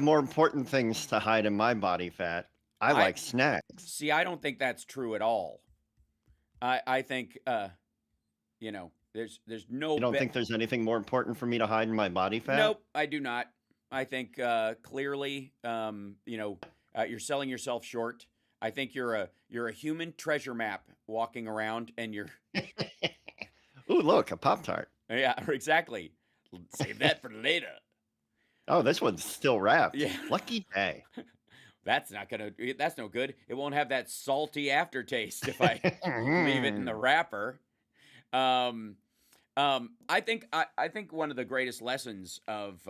more important things to hide in my body fat. I I like snacks. see. I don't think that's true at all. I think there's no You don't think there's anything more important for me to hide in my body fat? Nope, I do not. I think clearly, you're selling yourself short. I think you're a human treasure map walking around, and you're Ooh, look, a Pop-Tart. yeah, exactly. Save that for later. Oh, this one's still wrapped. Yeah, Lucky day. that's not gonna. That's no good. It won't have that salty aftertaste if I leave it in the wrapper. Um, I think one of the greatest lessons of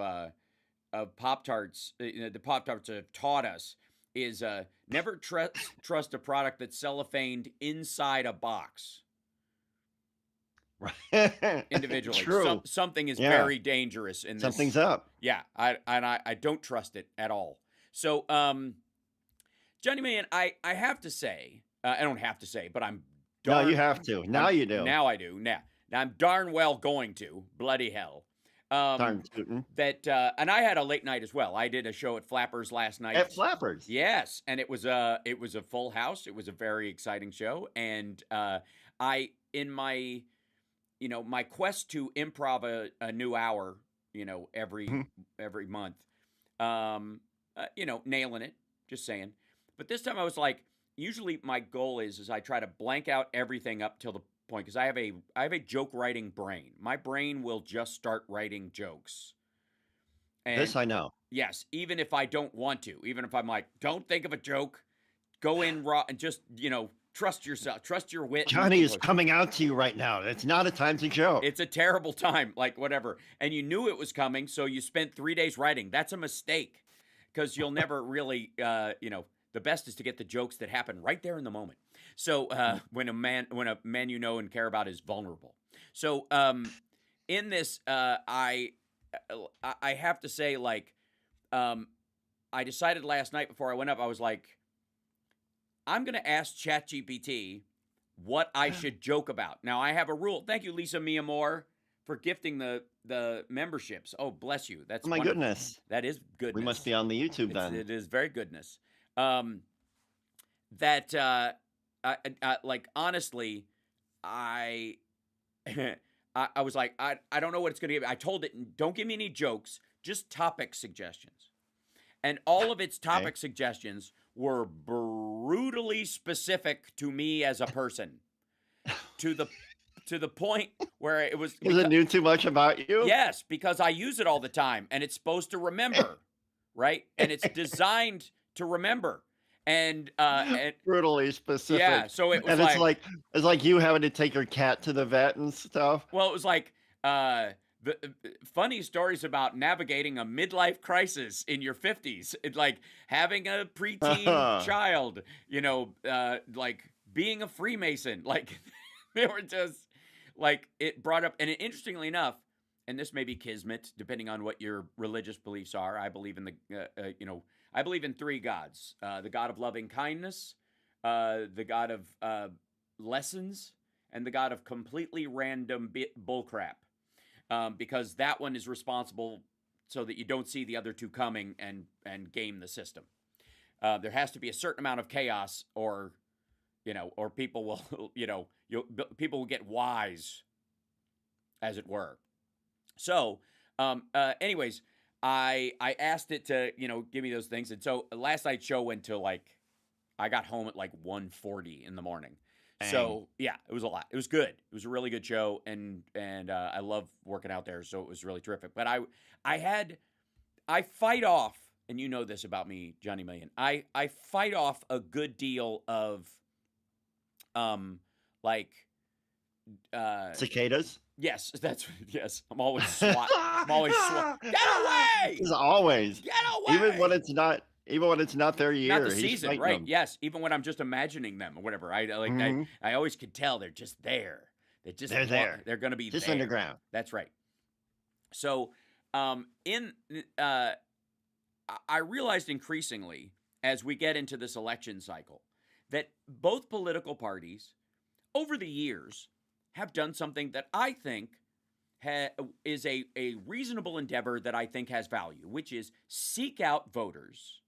Pop Tarts, the Pop Tarts have taught us is never trust a product that's cellophaned inside a box individually. True. Something is Yeah, very dangerous in something's this. up. Yeah, I don't trust it at all. So, Johnny Man, I have to say, I don't have to say, but No, you darn, have to. Now I'm you do. now I do now I'm darn well going to bloody hell. Um, Darn tootin'. and I had a late night as well. I did a show at Flappers last At night. Flappers. Yes, and it was a full house. It was a very exciting show, and I in my quest to improv a new hour, every Mhm. every month, nailing it. Just saying. But this time I was like, usually my goal is I try to blank out everything up till the point because I have a joke writing brain. My brain will just start writing jokes, and This I know. yes, even if I don't want to, even if I'm like, don't think of a joke, go in raw and just, trust yourself, trust your wit. And Johnny is coming out to you right now. It's not a time to joke. it's a terrible time, like whatever. And you knew it was coming, so you spent 3 days writing. That's a mistake because you'll never really, the best is to get the jokes that happen right there in the moment. So when a man you know and care about is vulnerable. So in this, I have to say, like, um, I decided last night before I went up, I was like, I'm going to ask ChatGPT what I should joke about. Now, I have a rule. Thank you, Lisa Mia Moore, for gifting the memberships. Oh, bless you. Oh That's my wonderful. goodness. That is We must goodness. be on the YouTube It's then. it is very goodness. Um, that like honestly, I I was like I don't know what it's going to give. I told it don't give me any jokes, just topic suggestions. And all of its Okay. topic suggestions were brutally specific to me as a person, to the point where it was Because it because knew too much about you? yes, because I use it all the time and it's supposed to remember, right? And it's designed to remember. And Brutally yeah, specific. so it was And it's like, like you having to take your cat to the vet and stuff. well, it was like funny stories about navigating a midlife crisis in your 50s. It's like having a preteen child, like being a Freemason. Like they were just like it brought up, and interestingly enough, and this may be kismet, depending on what your religious beliefs are. I believe in I believe in three gods: the God of loving kindness, the God of lessons, and the God of completely random bullcrap. Because that one is responsible so that you don't see the other two coming and game the system. There has to be a certain amount of chaos, or people will, people will get wise, as it were. So, anyways, I asked it to give me those things, and so last night's show went to like I got home at like 1:40 in the morning. Dang. So yeah, it was a lot. It was good. It was a really good show, and I love working out there, so it was really terrific. But I fight off, and you know this about me, Johnny Million. I fight off a good deal of um like Cicadas? yes, yes. I'm always swat. Get away! As always. Get Even when away! it's not their Not the year, he's season, fighting right? them. Yes, even when I'm just imagining them or whatever. Mhm. I always could tell they're just there. They just They're there. they're going to be Just there. underground. That's right. So, in I realized increasingly as we get into this election cycle that both political parties over the years have done something that I think is a reasonable endeavor that I think has value, which is seek out voters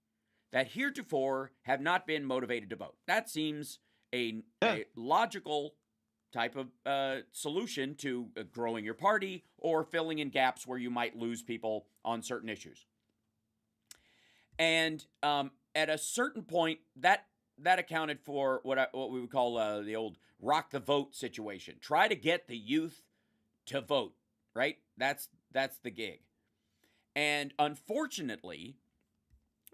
that heretofore have not been motivated to vote. That seems a logical type of solution to growing your party or filling in gaps where you might lose people on certain issues. And at a certain point, that accounted for what we would call the old rock the vote situation. Try to get the youth to vote, right? That's the gig. And unfortunately,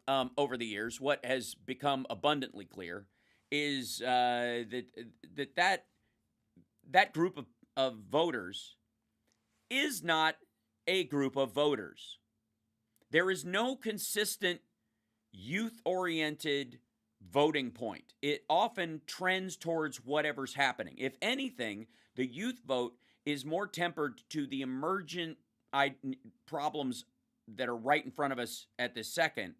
over the years, what has become abundantly clear is that group of voters is not a group of voters. There is no consistent youth-oriented voting point. It often trends towards whatever's happening. If anything, the youth vote is more tempered to the emergent problems that are right in front of us at this second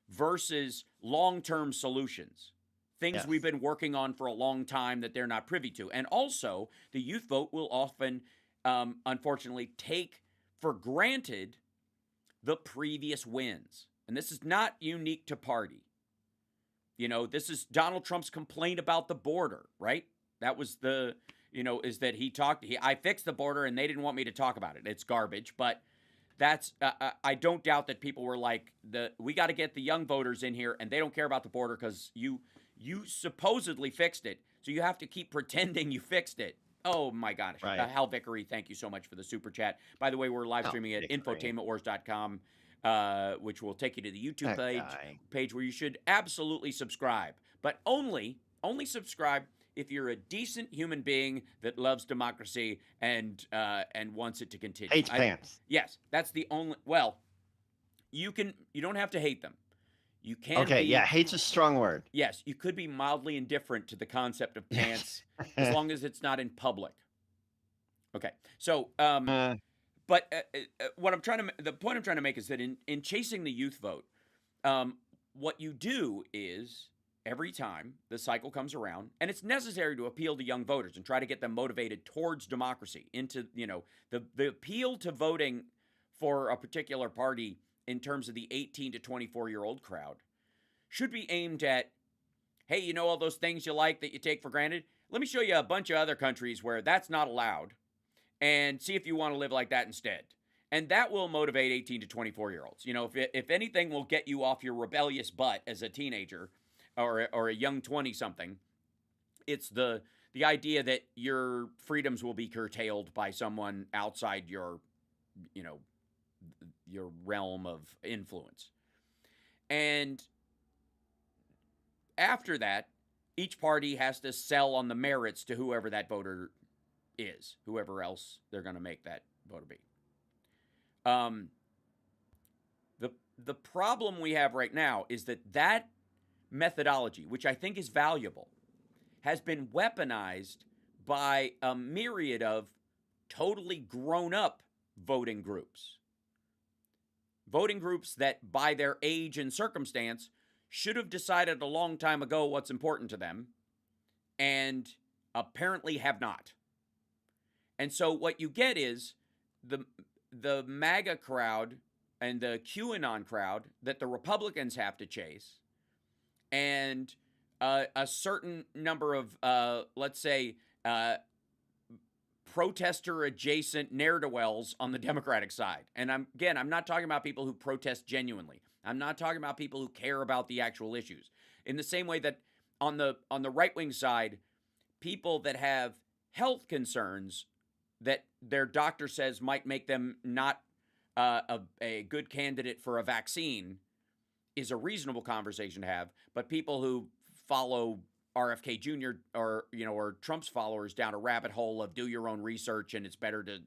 versus long-term solutions. Things we've been working on for a long time that they're not privy to. And also, the youth vote will often, unfortunately, take for granted the previous wins. And this is not unique to party. You know, this is Donald Trump's complaint about the border, right? That was the, is that I fixed the border and they didn't want me to talk about it. It's garbage, but that's, I don't doubt that people were like, we got to get the young voters in here and they don't care about the border because you supposedly fixed it. So you have to keep pretending you fixed it. Oh my gosh. Right. Hal Vickery, thank you so much for the super chat. By the way, we're live streaming at infotainmentwars.com. Which will take you to the YouTube page where you should absolutely subscribe, but only subscribe if you're a decent human being that loves democracy and wants it to continue. Hates pants. Yes, that's the only. Well, you don't have to hate them. You can. Okay, hate's a strong word. Yes, you could be mildly indifferent to the concept of pants as long as it's not in public. Okay, so But the point I'm trying to make is that in chasing the youth vote, what you do is every time the cycle comes around, and it's necessary to appeal to young voters and try to get them motivated towards democracy, into the appeal to voting for a particular party in terms of the 18 to 24-year-old crowd should be aimed at, hey, all those things you like that you take for granted? Let me show you a bunch of other countries where that's not allowed. And see if you want to live like that instead. And that will motivate 18 to 24-year-olds. If anything will get you off your rebellious butt as a teenager or a young 20-something, it's the idea that your freedoms will be curtailed by someone outside your realm of influence. And after that, each party has to sell on the merits to whoever that voter is, whoever else they're going to make that voter be. The problem we have right now is that methodology, which I think is valuable, has been weaponized by a myriad of totally grown-up voting groups. Voting groups that, by their age and circumstance, should have decided a long time ago what's important to them, and apparently have not. And so what you get is the MAGA crowd and the QAnon crowd that the Republicans have to chase, and a certain number of, let's say, protester-adjacent ne'er-do-wells on the Democratic side. And I'm not talking about people who protest genuinely. I'm not talking about people who care about the actual issues. In the same way that on the right-wing side, people that have health concerns that their doctor says might make them not a good candidate for a vaccine is a reasonable conversation to have. But people who follow RFK Jr. or Trump's followers down a rabbit hole of do your own research and it's better to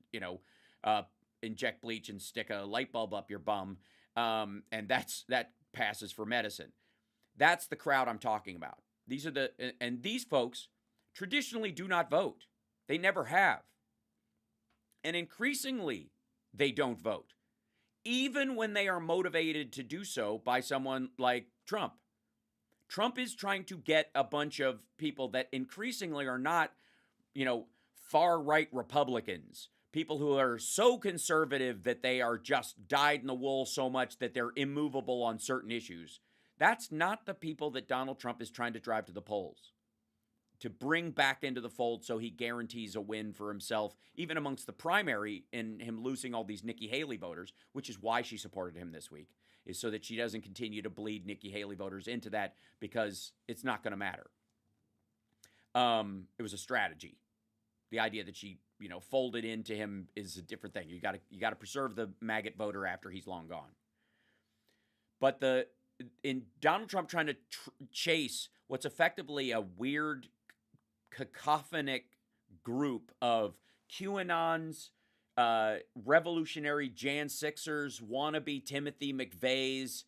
inject bleach and stick a light bulb up your bum, and that passes for medicine. That's the crowd I'm talking about. These folks traditionally do not vote. They never have. And increasingly, they don't vote, even when they are motivated to do so by someone like Trump. Trump is trying to get a bunch of people that increasingly are not, far-right Republicans, people who are so conservative that they are just dyed in the wool so much that they're immovable on certain issues. That's not the people that Donald Trump is trying to drive to the polls, to bring back into the fold so he guarantees a win for himself, even amongst the primary, in him losing all these Nikki Haley voters, which is why she supported him this week, is so that she doesn't continue to bleed Nikki Haley voters into that, because it's not going to matter. It was a strategy. The idea that she, folded into him is a different thing. You got to preserve the maggot voter after he's long gone. But in Donald Trump trying to chase what's effectively a weird, cacophonic group of QAnons, revolutionary Jan Sixers, wannabe Timothy McVeighs,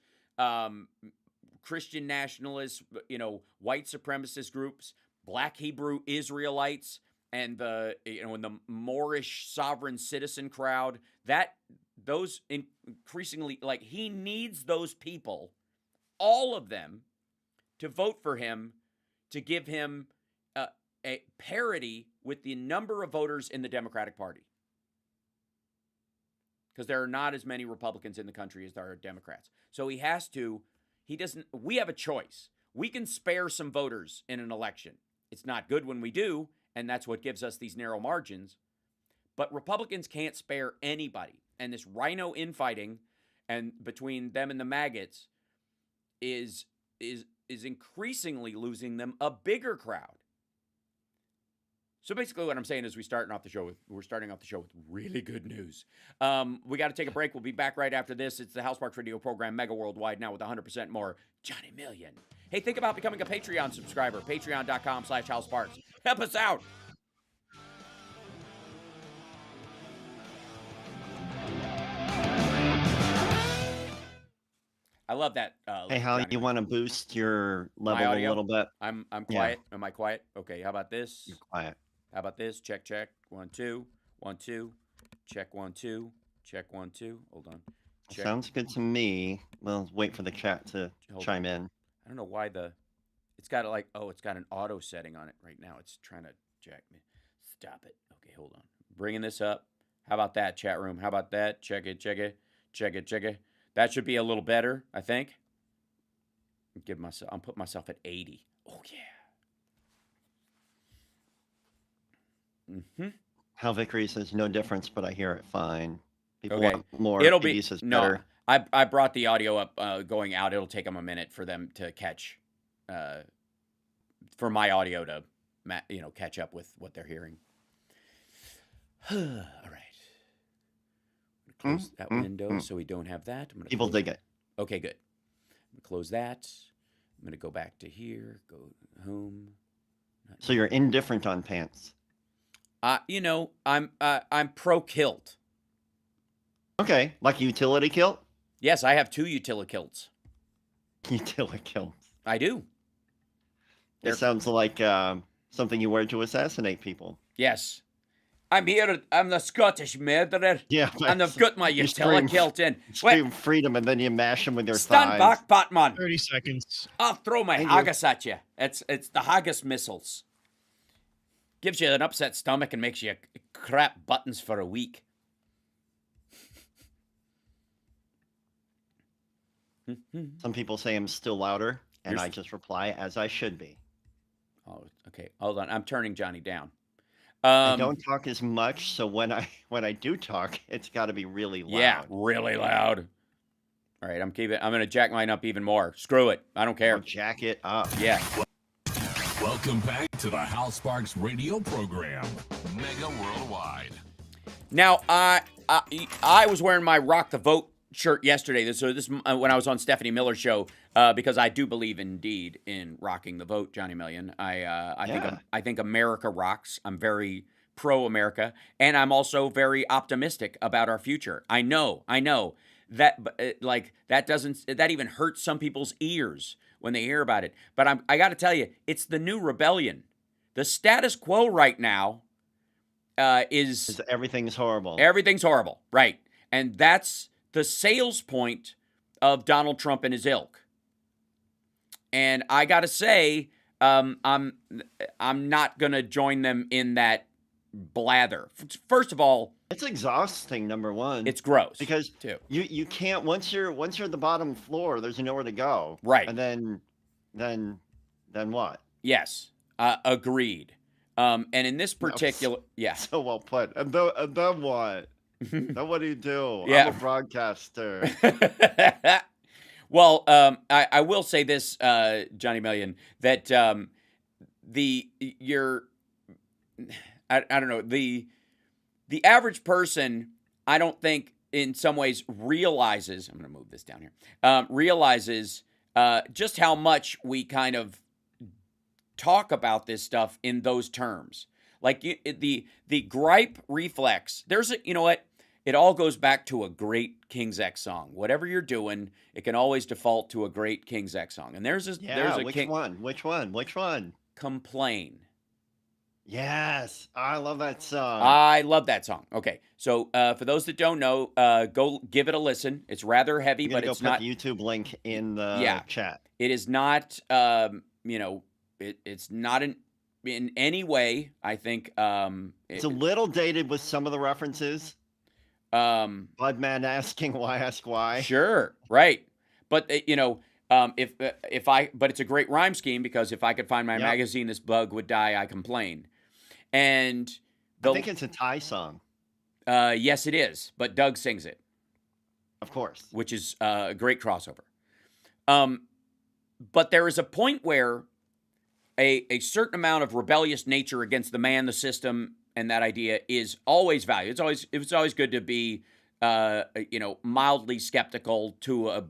Christian nationalists, white supremacist groups, Black Hebrew Israelites, and the Moorish sovereign citizen crowd, those increasingly, he needs those people, all of them, to vote for him, to give him a parity with the number of voters in the Democratic Party. Because there are not as many Republicans in the country as there are Democrats. So we have a choice. We can spare some voters in an election. It's not good when we do, and that's what gives us these narrow margins. But Republicans can't spare anybody. And this rhino infighting and between them and the maggots is increasingly losing them a bigger crowd. So basically what I'm saying is we're starting off the show with really good news. We got to take a break. We'll be back right after this. It's the House Sparks radio program, Megaworldwide, now with 100% more Johnny Million. Hey, think about becoming a Patreon subscriber. Patreon.com/HouseSparks. Help us out. I love that. Hey, Hal, you want to boost your level a little bit? I'm quiet. Yeah. Am I quiet? Okay. How about this? You're quiet. How about this? Check, check. 1, 2. 1, 2. Check 1, 2. Check 1, 2. Hold on. Check. Sounds good to me. Well, wait for the chat to chime in. I don't know why it's got an auto setting on it right now. It's trying to jack me. Stop it. Okay, hold on. Bringing this up. How about that, chat room? How about that? Check it, check it. Check it, check it. That should be a little better, I think. I'll put myself at 80. Oh, yeah. Mm-hmm. Hal Vickery says no difference, but I hear it fine. People Okay. want more. It'll be better. I brought the audio up going out. It'll take them a minute for them to catch, for my audio to, catch up with what they're hearing. All right. Close that window so we don't have that. People dig it. Okay, good. I'm gonna close that. I'm gonna go back to here. Go home. So you're indifferent on pants. I'm pro kilt. Okay, like a utility kilt. Yes, I have 2 utility kilts. Utility kilts. I do. It sounds like something you wear to assassinate people. Yes. I'm the Scottish murderer. Yeah. And I've got my utility kilt in. Scream freedom and then you mash them with your thighs. Stand back, Batman. 30 seconds. I'll throw my haggis at you. It's the haggis missiles. Gives you an upset stomach and makes you crap buttons for a week. Some people say I'm still louder, and I just reply as I should be. Oh, okay. Hold on. I'm turning Johnny down. I don't talk as much, so when I do talk, it's got to be really loud. Yeah, really loud. All right, I'm going to jack mine up even more. Screw it. I don't care. Or jack it up. Yeah. Welcome back to the House Sparks radio program, Mega Worldwide. Now, I was wearing my Rock the Vote shirt yesterday. So this when I was on Stephanie Miller's show, because I do believe indeed in rocking the vote, Johnny Million. I think America rocks. I'm very pro-America, and I'm also very optimistic about our future. I know that, that even hurts some people's ears when they hear about it. But I got to tell you, it's the new rebellion. The status quo right now is everything's horrible. Everything's horrible, right? And that's the sales point of Donald Trump and his ilk. And I got to say, I'm not going to join them in that blather. First of all, It's exhausting, number one, it's gross because too. you can't once you're at the bottom floor, there's nowhere to go, Right. and then then what? Yes. Agreed. And in this That was particular, yeah. so well put. And then what? Then what do you do? I'm a Yeah. broadcaster. Well, I will say this, Johnny Million, that the your I don't know, the average person, I don't think in some ways realizes. I'm going to move this down here. Realizes just how much we kind of talk about this stuff in those terms. Like the gripe reflex. There's a, you know what? It all goes back to a great King's X song. Whatever you're doing, it can always default to a great King's X song. And there's Yeah, a which king one? Which one? Which one? complain. Yes, I love that song. I love that song. Okay, so for those that don't know, go give it a listen. It's rather heavy, I'm gonna but go it's put not. the YouTube link in Yeah, the chat. it is not. It's not in any way. I think. It's a little dated with some of the references. Budman asking why ask why. Sure, right, but if I, but it's a great rhyme scheme because if I could find my Yep. magazine, this bug would die. I complain, and I think it's a Thai song, yes, it is. But Doug sings it, of course. which is a great crossover. But there is a point where a certain amount of rebellious nature against the man, the system, and that idea is always valued. It's always good to be mildly skeptical to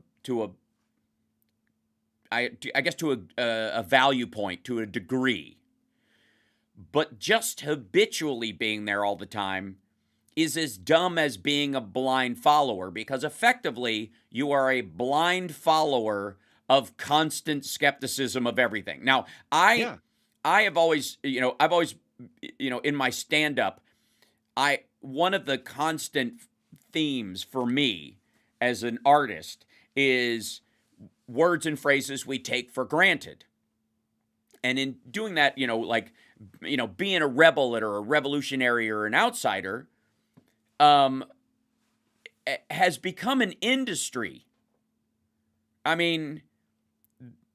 I guess to a value point, to a degree. But just habitually being there all the time is as dumb as being a blind follower, because effectively you are a blind follower of constant skepticism of everything. Now, Yeah. I have always, I've always, in my stand-up, one of the constant themes for me as an artist is words and phrases we take for granted. And in doing that, being a rebel or a revolutionary or an outsider, has become an industry. I mean,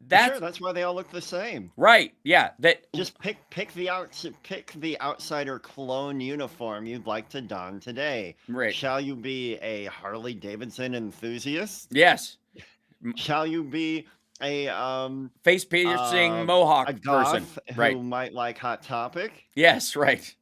That's why they all look the same. Right. Yeah. Just pick the outsider clone uniform you'd like to don today. Right. Shall you be a Harley Davidson enthusiast? Yes. Shall you be a Face piercing Mohawk a goth person. Right. who might like Hot Topic? Yes. Right.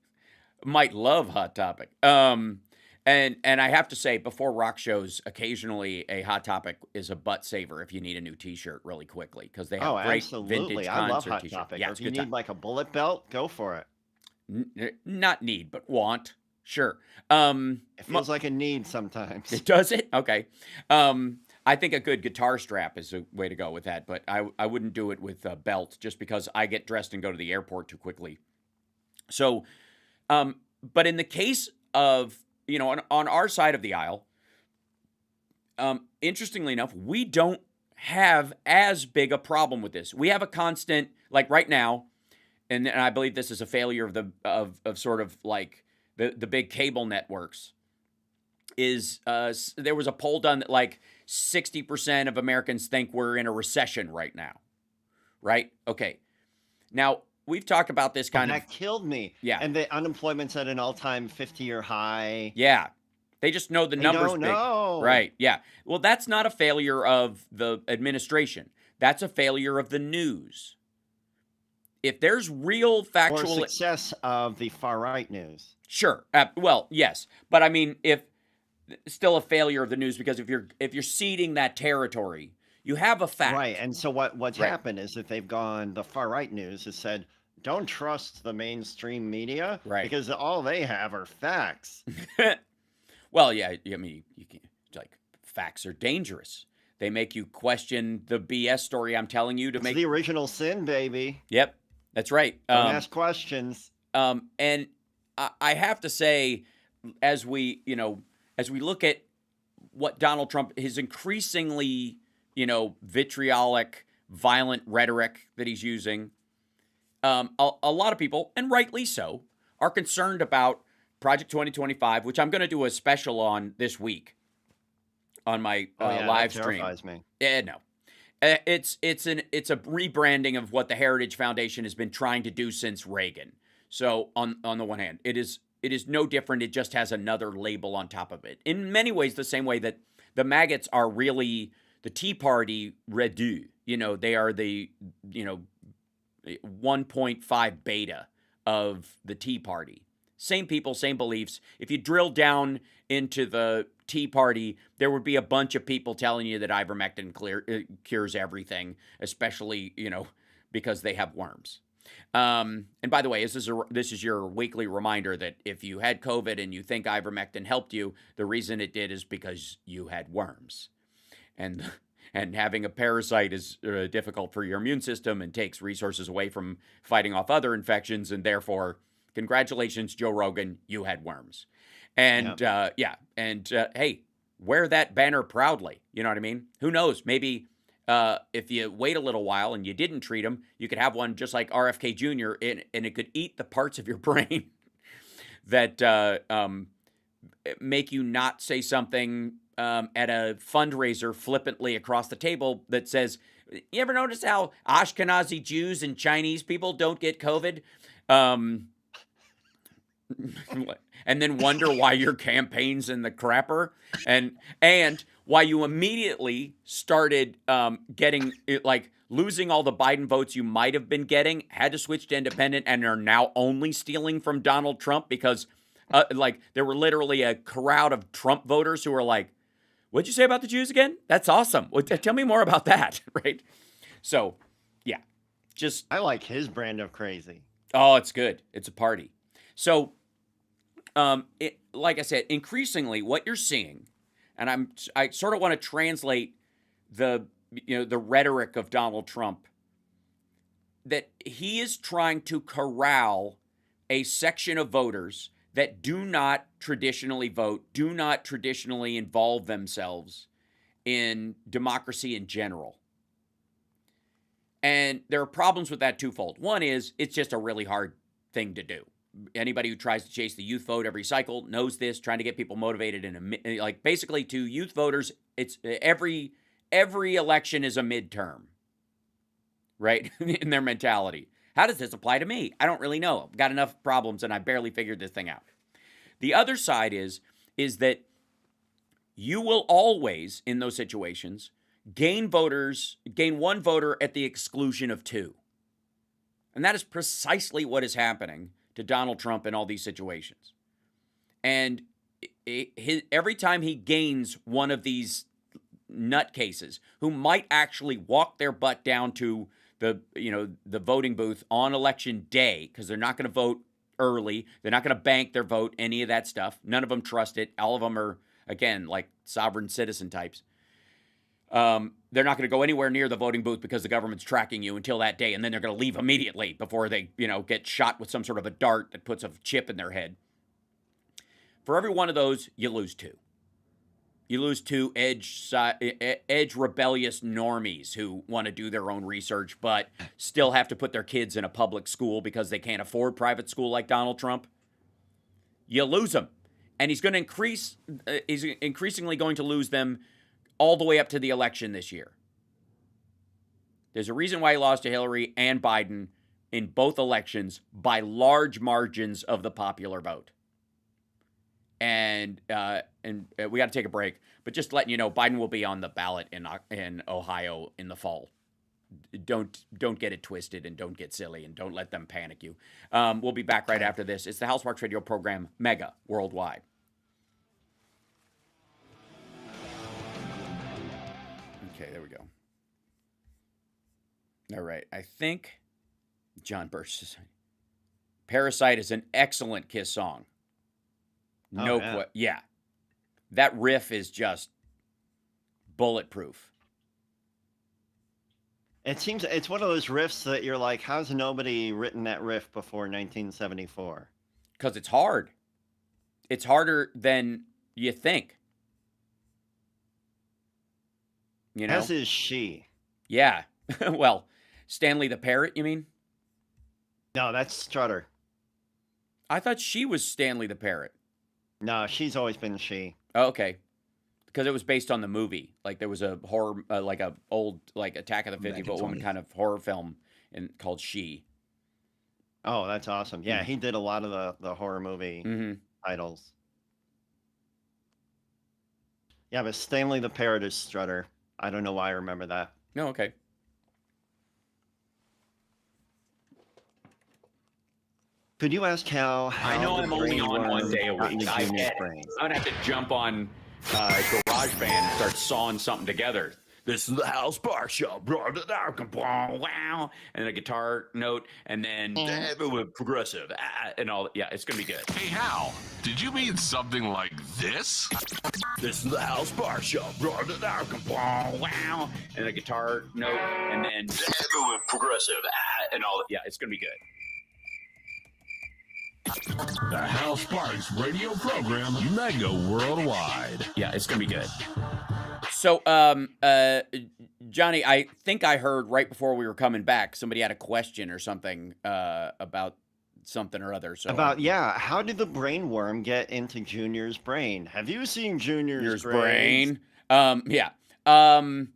Might love Hot Topic. And I have to say, before rock shows, occasionally a Hot Topic is a butt saver if you need a new T-shirt really quickly, because they have great Absolutely. vintage I love concert Hot T-shirts. Topic. Yeah, Or it's if a you good need time. like a bullet belt, go for it. Not need, but want. Sure. It feels like a need sometimes. Does it? Okay. I think a good guitar strap is a way to go with that, but I wouldn't do it with a belt just because I get dressed and go to the airport too quickly. So, but in the case of, on our side of the aisle, interestingly enough, we don't have as big a problem with this. We have a constant, like right now, and I believe this is a failure of sort of like the big cable networks, is there was a poll done that like 60% of Americans think we're in a recession right now. Right? Okay. Now, we've talked about this kind of. That killed me. Yeah. And the unemployment's at an all-time 50-year high. Yeah. They just know the numbers don't big. know. Right. Yeah. Well, that's not a failure of the administration. That's a failure of the news. If there's real Or factual success of the far-right news. Sure. Well, yes. But I mean, if still a failure of the news, because if you're ceding that territory, you have a fact. Right. And so what's Right. happened is that they've gone, the far-right news has said, don't trust the mainstream media. Right. Because all they have are facts. Well, yeah, I mean, you can, like, facts are dangerous. They make you question the BS story I'm telling you to It's make. the original sin, baby. Yep, that's right. Don't ask questions. And I have to say, as we look at what Donald Trump, his increasingly, vitriolic, violent rhetoric that he's using, a lot of people, and rightly so, are concerned about Project 2025, which I'm going to do a special on this week on my live that stream. terrifies me. No. It's a rebranding of what the Heritage Foundation has been trying to do since Reagan. So on the one hand, it is no different. It just has another label on top of it. In many ways, the same way that the maggots are really the Tea Party redu. They are the 1.5 beta of the Tea Party. Same people, same beliefs. If you drill down into the Tea Party, there would be a bunch of people telling you that ivermectin cures everything, especially, because they have worms. And by the way, this is your weekly reminder that if you had COVID and you think ivermectin helped you, the reason it did is because you had worms. And having a parasite is difficult for your immune system and takes resources away from fighting off other infections, and therefore, congratulations, Joe Rogan, you had worms. And hey, wear that banner proudly. You know what I mean? Who knows? Maybe if you wait a little while and you didn't treat them, you could have one just like RFK Jr. and it could eat the parts of your brain that make you not say something at a fundraiser flippantly across the table that says, you ever notice how Ashkenazi Jews and Chinese people don't get COVID? And then wonder why your campaign's in the crapper, and why you immediately started getting losing all the Biden votes you might have been getting, had to switch to independent, and are now only stealing from Donald Trump because there were literally a crowd of Trump voters who were like, "What'd you say about the Jews again? That's awesome. Well, tell me more about that." Right? So, yeah, I like his brand of crazy. Oh, it's good. It's a party. So, like I said, increasingly what you're seeing, and I sort of want to translate the rhetoric of Donald Trump, that he is trying to corral a section of voters that do not traditionally vote, do not traditionally involve themselves in democracy in general. And there are problems with that twofold. One is it's just a really hard thing to do. Anybody who tries to chase the youth vote every cycle knows this. Trying to get people motivated basically to youth voters, it's every election is a midterm, right? In their mentality. How does this apply to me? I don't really know. I've got enough problems and I barely figured this thing out. The other side is that you will always, in those situations, gain one voter at the exclusion of two. And that is precisely what is happening to Donald Trump in all these situations. And every time he gains one of these nutcases who might actually walk their butt down to the voting booth on election day, because they're not going to vote early, they're not going to bank their vote, any of that stuff. None of them trust it. All of them are, again, like sovereign citizen types. They're not going to go anywhere near the voting booth because the government's tracking you until that day, and then they're going to leave immediately before they, get shot with some sort of a dart that puts a chip in their head. For every one of those, you lose two. You lose two edge rebellious normies who want to do their own research but still have to put their kids in a public school because they can't afford private school like Donald Trump. You lose them. And he's increasingly going to lose them all the way up to the election this year. There's a reason why he lost to Hillary and Biden in both elections by large margins of the popular vote. And we got to take a break, but just letting you know, Biden will be on the ballot in Ohio in the fall. Don't get it twisted and don't get silly and don't let them panic you. We'll be back right after this. It's the Housemarks Radio program, Mega Worldwide. Okay, there we go. All right, I think John Birch is Parasite is an excellent Kiss song. Yeah. That riff is just bulletproof. It seems it's one of those riffs that you're like, how's nobody written that riff before 1974? Because it's hard. It's harder than you think. As is she. Yeah. Well, Stanley the Parrot, you mean? No, that's Strutter. I thought she was Stanley the Parrot. No, she's always been she. Oh, okay. Because it was based on the movie. Like there was a horror, like a old like Attack of the 50-Foot Woman kind of horror film called She. Oh, that's awesome. Yeah, he did a lot of the horror movie titles. Yeah, but Stanley the Parrot is Strutter. I don't know why I remember that. No, okay. Could you ask how I know the I'm only on one brainworm day a got week. into I Junior's get it. brain? I'm gonna have to jump on GarageBand and start sawing something together. This is the House Bar Show, wow, and a guitar note, and then progressive, and all. Yeah, it's gonna be good. Hey, Hal, did you mean something like this? This is the House Bar Show, wow, and a guitar note, and then progressive, and all. Yeah, it's gonna be good. The Hal Sparks radio program, Mega Worldwide. Yeah, it's gonna be good. So, Johnny, I think I heard right before we were coming back, somebody had a question or something about something or other. So how did the brainworm get into Junior's brain? Have you seen Junior's brain? brains? I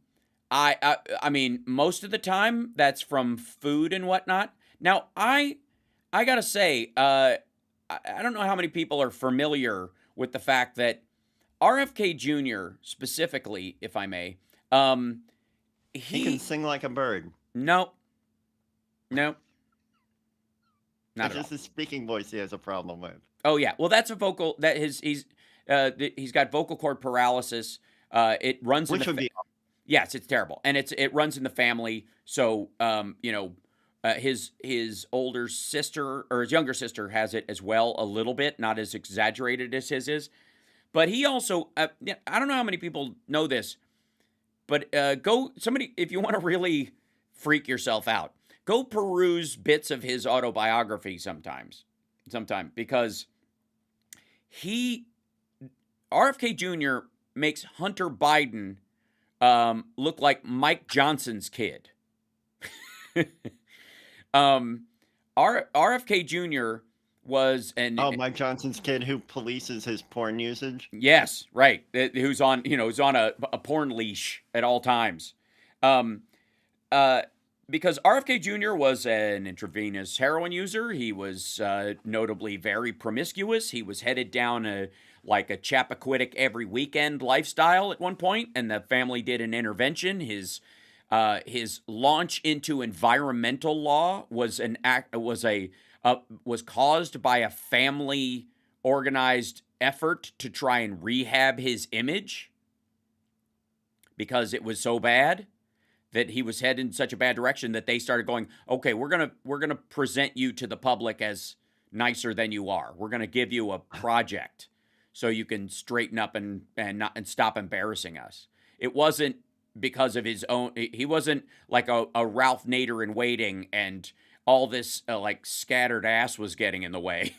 mean, most of the time that's from food and whatnot. Now, I gotta say, I don't know how many people are familiar with the fact that RFK Jr. specifically, if I may, He can sing like a bird. no, not It's at all. just his speaking voice he has a problem with. Oh yeah, well that's a vocal that he's got vocal cord paralysis. It runs in Which the would be yes, it's terrible, and it runs in the family. So his older sister or his younger sister has it as well, a little bit, not as exaggerated as his is. But he also, I don't know how many people know this, but if you want to really freak yourself out, go peruse bits of his autobiography sometime, because RFK Jr. makes Hunter Biden look like Mike Johnson's kid. RFK Jr. was Mike Johnson's kid who polices his porn usage. Yes, right. Who's on a porn leash at all times. Because RFK Jr. was an intravenous heroin user. He was notably very promiscuous. He was headed down a Chappaquiddick every weekend lifestyle at one point, and the family did an intervention. His launch into environmental law was was caused by a family organized effort to try and rehab his image because it was so bad that he was headed in such a bad direction that they started going, okay, we're gonna present you to the public as nicer than you are. We're gonna give you a project so you can straighten up and stop embarrassing us. It wasn't because of his own. He wasn't like a Ralph Nader in waiting and all this scattered ass was getting in the way.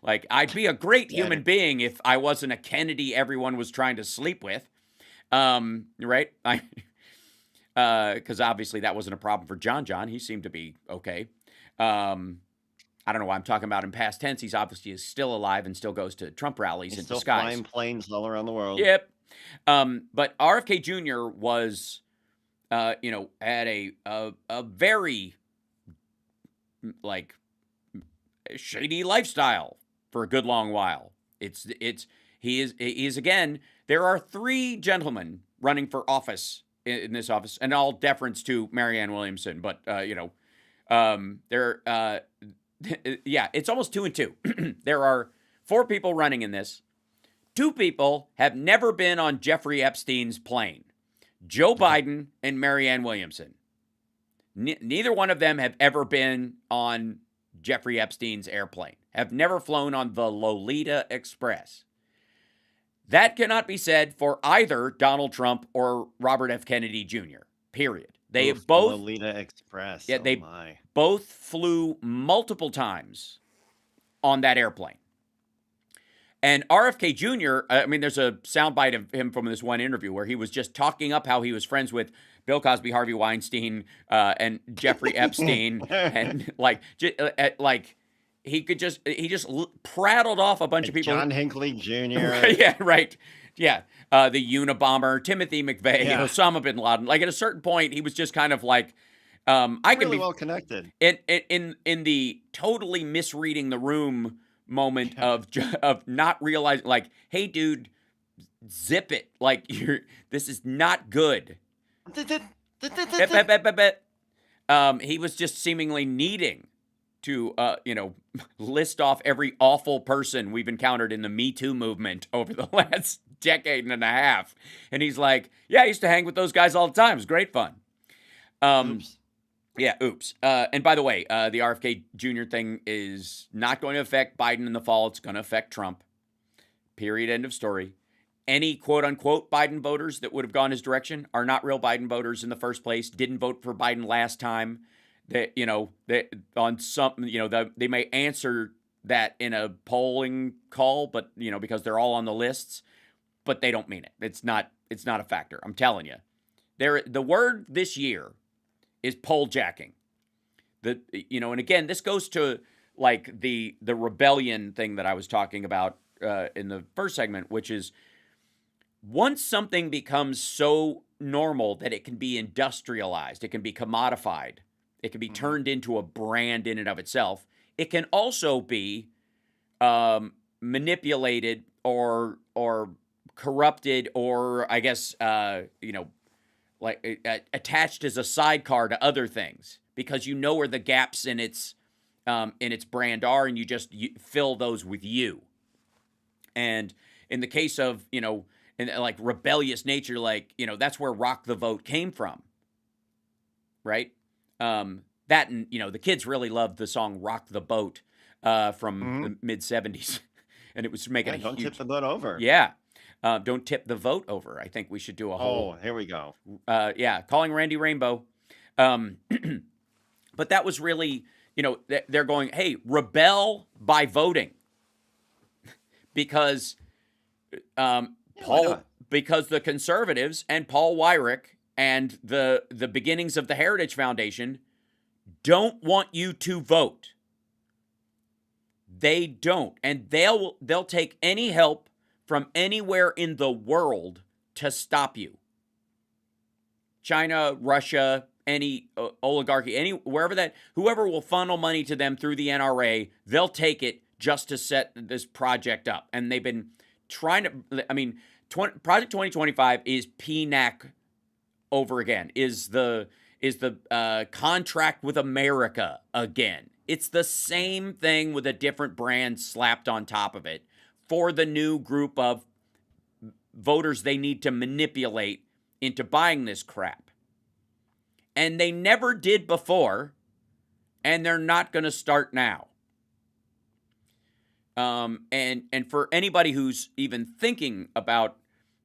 Like, I'd be a great human being if I wasn't a Kennedy everyone was trying to sleep with. Right? Because obviously that wasn't a problem for John. He seemed to be okay. I don't know why I'm talking about in past tense. He's obviously still alive and still goes to Trump rallies in Still disguise. flying planes all around the world. Yep. But RFK Jr. was, had a very shady lifestyle for a good long while. He is again. There are three gentlemen running for office in this office, and all deference to Marianne Williamson, but it's almost 2 and 2. There are 4 people running in this. 2 people have never been on Jeffrey Epstein's plane: Joe Biden and Marianne Williamson. Neither one of them have ever been on Jeffrey Epstein's airplane, have never flown on the Lolita Express. That cannot be said for either Donald Trump or Robert F. Kennedy Jr., period. They have both... Lolita Express. Yeah, both flew multiple times on that airplane. And RFK Jr., there's a soundbite of him from this one interview where he was just talking up how he was friends with Bill Cosby, Harvey Weinstein, and Jeffrey Epstein, and he just prattled off a bunch of people. John Hinckley Jr. Yeah, right. Yeah. The Unabomber, Timothy McVeigh, Yeah. Osama bin Laden. Like at a certain point, he was just kind of like, I can Really be well connected. in the totally misreading the room moment of not realizing, like, hey, dude, zip it. Like this is not good. He was just seemingly needing to, list off every awful person we've encountered in the Me Too movement over the last decade and a half. And he's like, yeah, I used to hang with those guys all the time. It was great fun. Oops. Yeah, oops. And by the way, the RFK Jr. thing is not going to affect Biden in the fall. It's going to affect Trump. Period. End of story. Any quote-unquote Biden voters that would have gone his direction are not real Biden voters in the first place, didn't vote for Biden last time. That, on some, they may answer that in a polling call, but, because they're all on the lists, but they don't mean it. It's not a factor. I'm telling you. The word this year is poll jacking. And again, this goes to like the rebellion thing that I was talking about in the first segment, which is once something becomes so normal that it can be industrialized, it can be commodified, it can be turned into a brand in and of itself, it can also be manipulated or corrupted or, I guess, attached as a sidecar to other things because you know where the gaps in its brand are, and you fill those with you. And in the case of, like rebellious nature, like, that's where Rock the Vote came from, right? That and, the kids really loved the song Rock the Boat from the mid-'70s. And it was making a Don't huge... tip the boat over. Yeah. Don't tip the vote over. I think we should do a whole... Oh, here we go. Calling Randy Rainbow. But that was really, they're going, hey, rebel by voting. Because because the conservatives and Paul Weyrich and the beginnings of the Heritage Foundation don't want you to vote. They don't. And they'll take any help from anywhere in the world to stop you. China, Russia, any oligarchy, whoever will funnel money to them through the NRA, they'll take it just to set this project up. And they've been trying to, Project 2025 is PNAC over again, is the contract with America again. It's the same thing with a different brand slapped on top of it for the new group of voters they need to manipulate into buying this crap. And they never did before, and they're not going to start now. And for anybody who's even thinking about,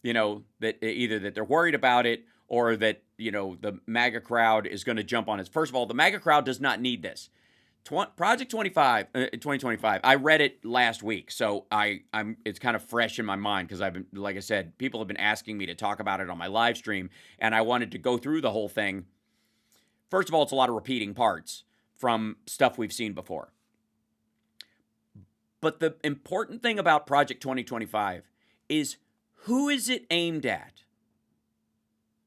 that either that they're worried about it or that, the MAGA crowd is going to jump on it. First of all, the MAGA crowd does not need this. Project 2025, I read it last week, so it's kind of fresh in my mind because I've been, like I said, people have been asking me to talk about it on my live stream, and I wanted to go through the whole thing. First of all, it's a lot of repeating parts from stuff we've seen before. But the important thing about Project 2025 is, who is it aimed at?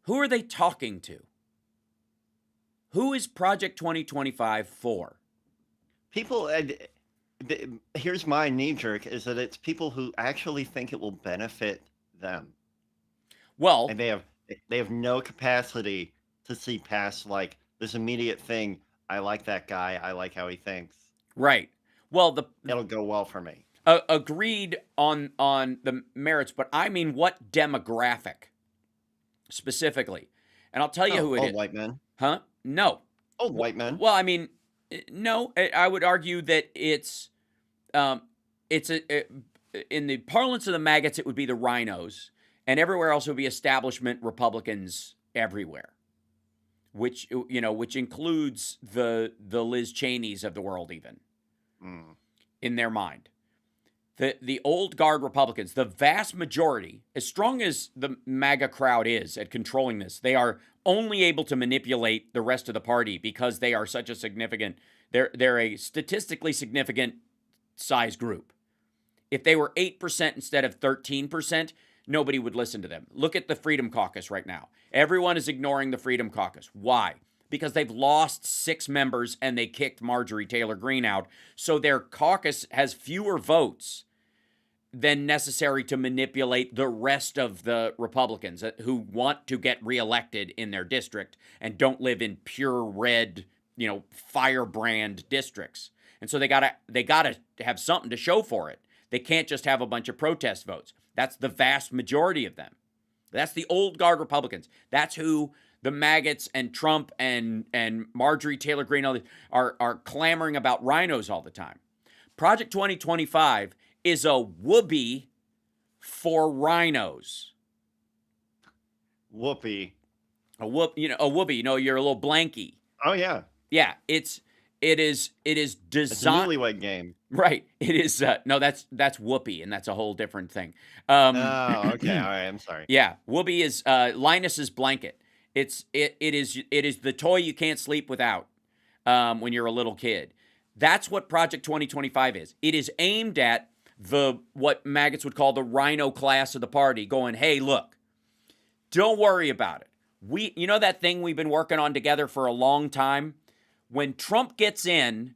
Who are they talking to? Who is Project 2025 for? People, here's my knee jerk, is that it's people who actually think it will benefit them. Well, and they have no capacity to see past like this immediate thing. I like that guy. I like how he thinks. Right. Well, it'll go well for me. Agreed on the merits, but I mean, what demographic specifically? And I'll tell you who it is. Old white men. Huh? No. Old white men. Well, I mean, no. I would argue that it's in the parlance of the maggots, it would be the rhinos, and everywhere else it would be establishment Republicans everywhere, which includes the Liz Cheneys of the world, even in their mind. The old guard Republicans, the vast majority, as strong as the MAGA crowd is at controlling this, they are only able to manipulate the rest of the party because they are such a significant, they're a statistically significant size group. If they were 8% instead of 13%, nobody would listen to them. Look at the Freedom Caucus right now. Everyone is ignoring the Freedom Caucus. Why? Because they've lost 6 members and they kicked Marjorie Taylor Greene out. So their caucus has fewer votes than necessary to manipulate the rest of the Republicans who want to get reelected in their district and don't live in pure red, firebrand districts. And so they gotta have something to show for it. They can't just have a bunch of protest votes. That's the vast majority of them. That's the old guard Republicans. That's who the maggots and Trump and Marjorie Taylor Greene are clamoring about rhinos all the time. Project 2025 is a whoopee for rhinos. Whoopee. A whoopee. You're a little blanky. Oh yeah. Yeah, it is It's a designed. newlywed game. Right. It is. No, that's whoopee, and that's a whole different thing. Oh, okay. All right. I'm sorry. Yeah, whoopee is Linus's blanket. It is the toy you can't sleep without when you're a little kid. That's what Project 2025 is. It is aimed at what maggots would call the rhino class of the party, going, hey, look, don't worry about it. That thing we've been working on together for a long time? When Trump gets in,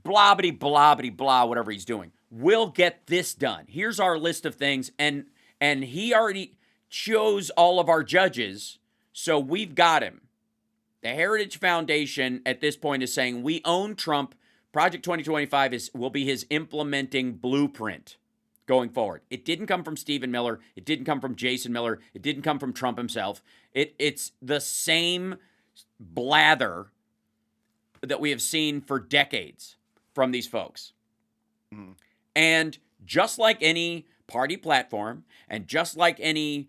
blah, blah, blah, whatever he's doing, we'll get this done. Here's our list of things, and he already chose all of our judges, so we've got him. The Heritage Foundation at this point is saying we own Trump. Project 2025 will be his implementing blueprint going forward. It didn't come from Stephen Miller. It didn't come from Jason Miller. It didn't come from Trump himself. It's the same blather that we have seen for decades from these folks. Mm-hmm. And just like any party platform, and just like any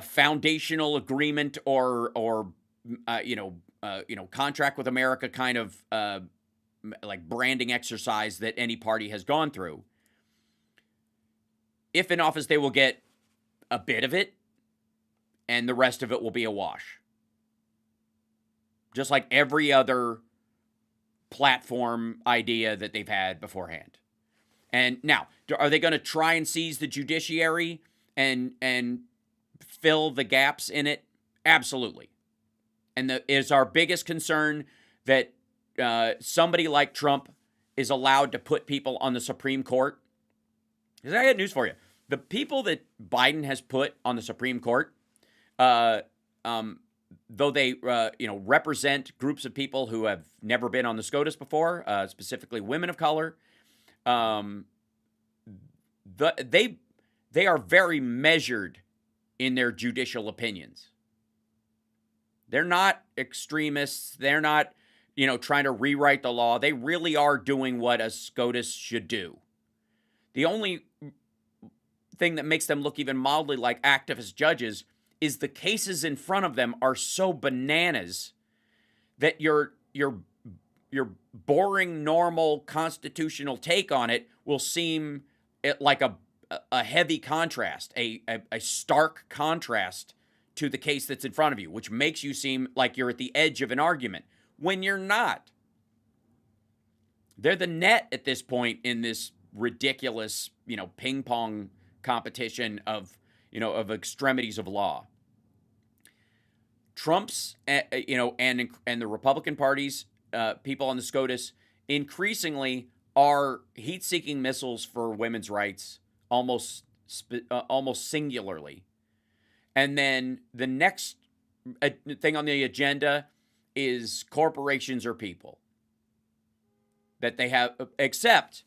foundational agreement or contract with America kind of like branding exercise that any party has gone through, if in office, they will get a bit of it, and the rest of it will be a wash. Just like every other platform idea that they've had beforehand. And now, are they going to try and seize the judiciary and fill the gaps in it? Absolutely. And is our biggest concern that somebody like Trump is allowed to put people on the Supreme Court? Because I got news for you. The people that Biden has put on the Supreme Court, though they represent groups of people who have never been on the SCOTUS before, specifically women of color, they are very measured in their judicial opinions. They're not extremists. They're not, trying to rewrite the law. They really are doing what a SCOTUS should do. The only thing that makes them look even mildly like activist judges is the cases in front of them are so bananas that your boring, normal constitutional take on it will seem like a heavy contrast, a stark contrast to the case that's in front of you, which makes you seem like you're at the edge of an argument when you're not. They're the net at this point in this ridiculous, ping pong competition of extremities of law. Trump's, and the Republican Party's people on the SCOTUS increasingly are heat-seeking missiles for women's rights, almost singularly. And then the next thing on the agenda is corporations or people that they have, except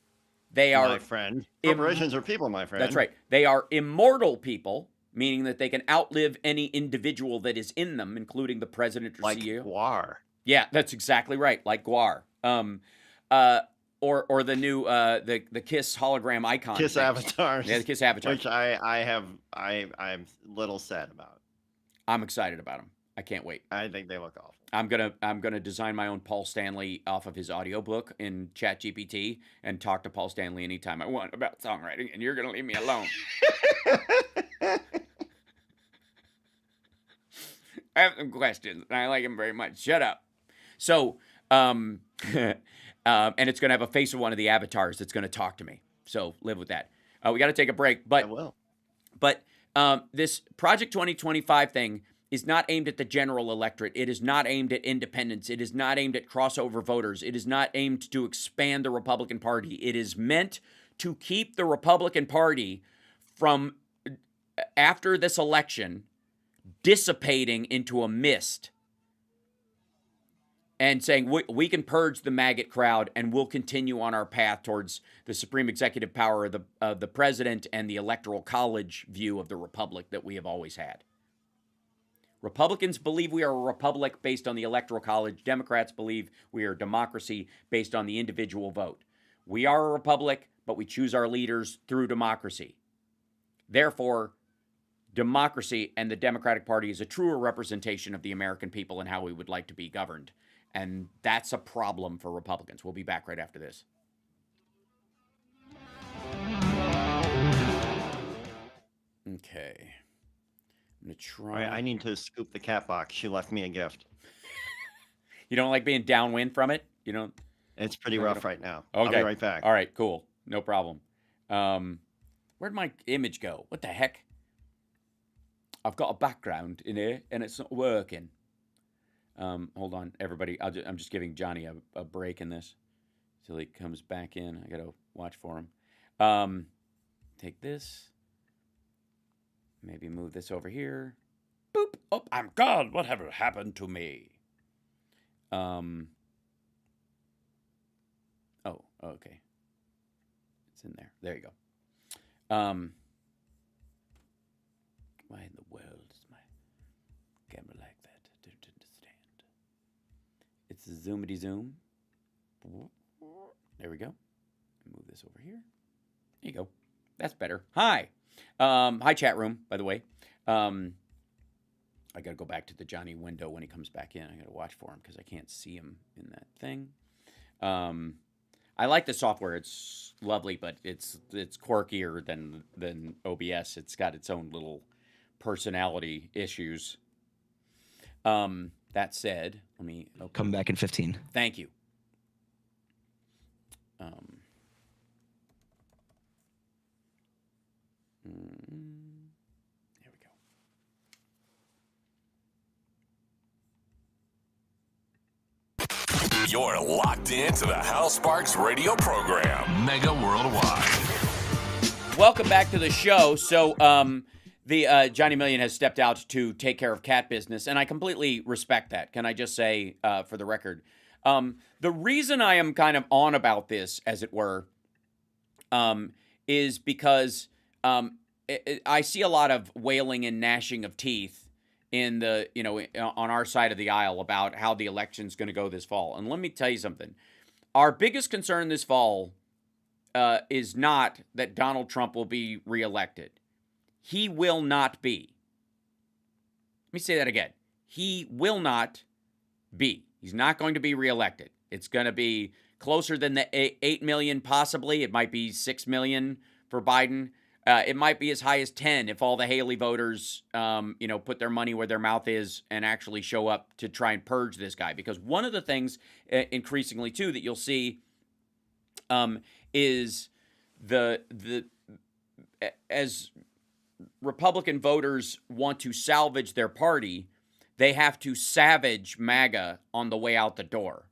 they are, my friend. Corporations are people, my friend. That's right. They are immortal people, meaning that they can outlive any individual that is in them, including the president or like CEO. Guar. Yeah, that's exactly right. Like Guar. Or the new the Kiss hologram icon. Kiss thing. avatars. Yeah, the Kiss avatar. Which I'm a little sad about. I'm excited about them. I can't wait. I think they look awful. I'm gonna design my own Paul Stanley off of his audiobook in ChatGPT and talk to Paul Stanley anytime I want about songwriting, and you're gonna leave me alone. I have some questions, and I like him very much. Shut up. So, and it's going to have a face of one of the avatars that's going to talk to me. So live with that. We got to take a break, I will. but this Project 2025 thing is not aimed at the general electorate. It is not aimed at independents. It is not aimed at crossover voters. It is not aimed to expand the Republican Party. It is meant to keep the Republican Party from, after this election, dissipating into a mist and saying we can purge the maggot crowd and we'll continue on our path towards the supreme executive power of the president and the electoral college view of the republic that we have always had. Republicans believe we are a republic based on the electoral college. Democrats believe we are a democracy based on the individual vote. We are a republic, but we choose our leaders through democracy. Therefore, democracy and the Democratic Party is a truer representation of the American people and how we would like to be governed. And that's a problem for Republicans. We'll be back right after this. Okay. I'm going to try. I need to scoop the cat box. She left me a gift. You don't like being downwind from it? You don't? It's pretty rough right now. Okay. I'll be right back. All right, cool. No problem. Where'd my image go? What the heck? I've got a background in here, and it's not working. Hold on, everybody. I'm just giving Johnny a break in this till he comes back in. I got to watch for him. Take this. Maybe move this over here. Boop. Oh, I'm gone. Whatever happened to me? Oh, okay. It's in there. There you go. Why in the world is my camera like that? I don't understand. It's a zoomity zoom. There we go. Move this over here. There you go. That's better. Hi. Hi, chat room, by the way. I got to go back to the Johnny window when he comes back in. I got to watch for him because I can't see him in that thing. I like the software. It's lovely, but it's quirkier than OBS. It's got its own little personality issues. That said, let me come back in 15. Thank you. There we go. You're locked into the Hal Sparks radio program, Mega Worldwide. Welcome back to the show. So, the Johnny Million has stepped out to take care of cat business, and I completely respect that. Can I just say, for the record, the reason I am kind of on about this, as it were, is because I see a lot of wailing and gnashing of teeth in the, on our side of the aisle about how the election's going to go this fall. And let me tell you something. Our biggest concern this fall is not that Donald Trump will be reelected. He will not be. Let me say that again. He will not be. He's not going to be reelected. It's going to be closer than the 8 million possibly. It might be 6 million for Biden. It might be as high as 10 if all the Haley voters, put their money where their mouth is and actually show up to try and purge this guy. Because one of the things, increasingly too, that you'll see is as Republican voters want to salvage their party, they have to savage MAGA on the way out the door.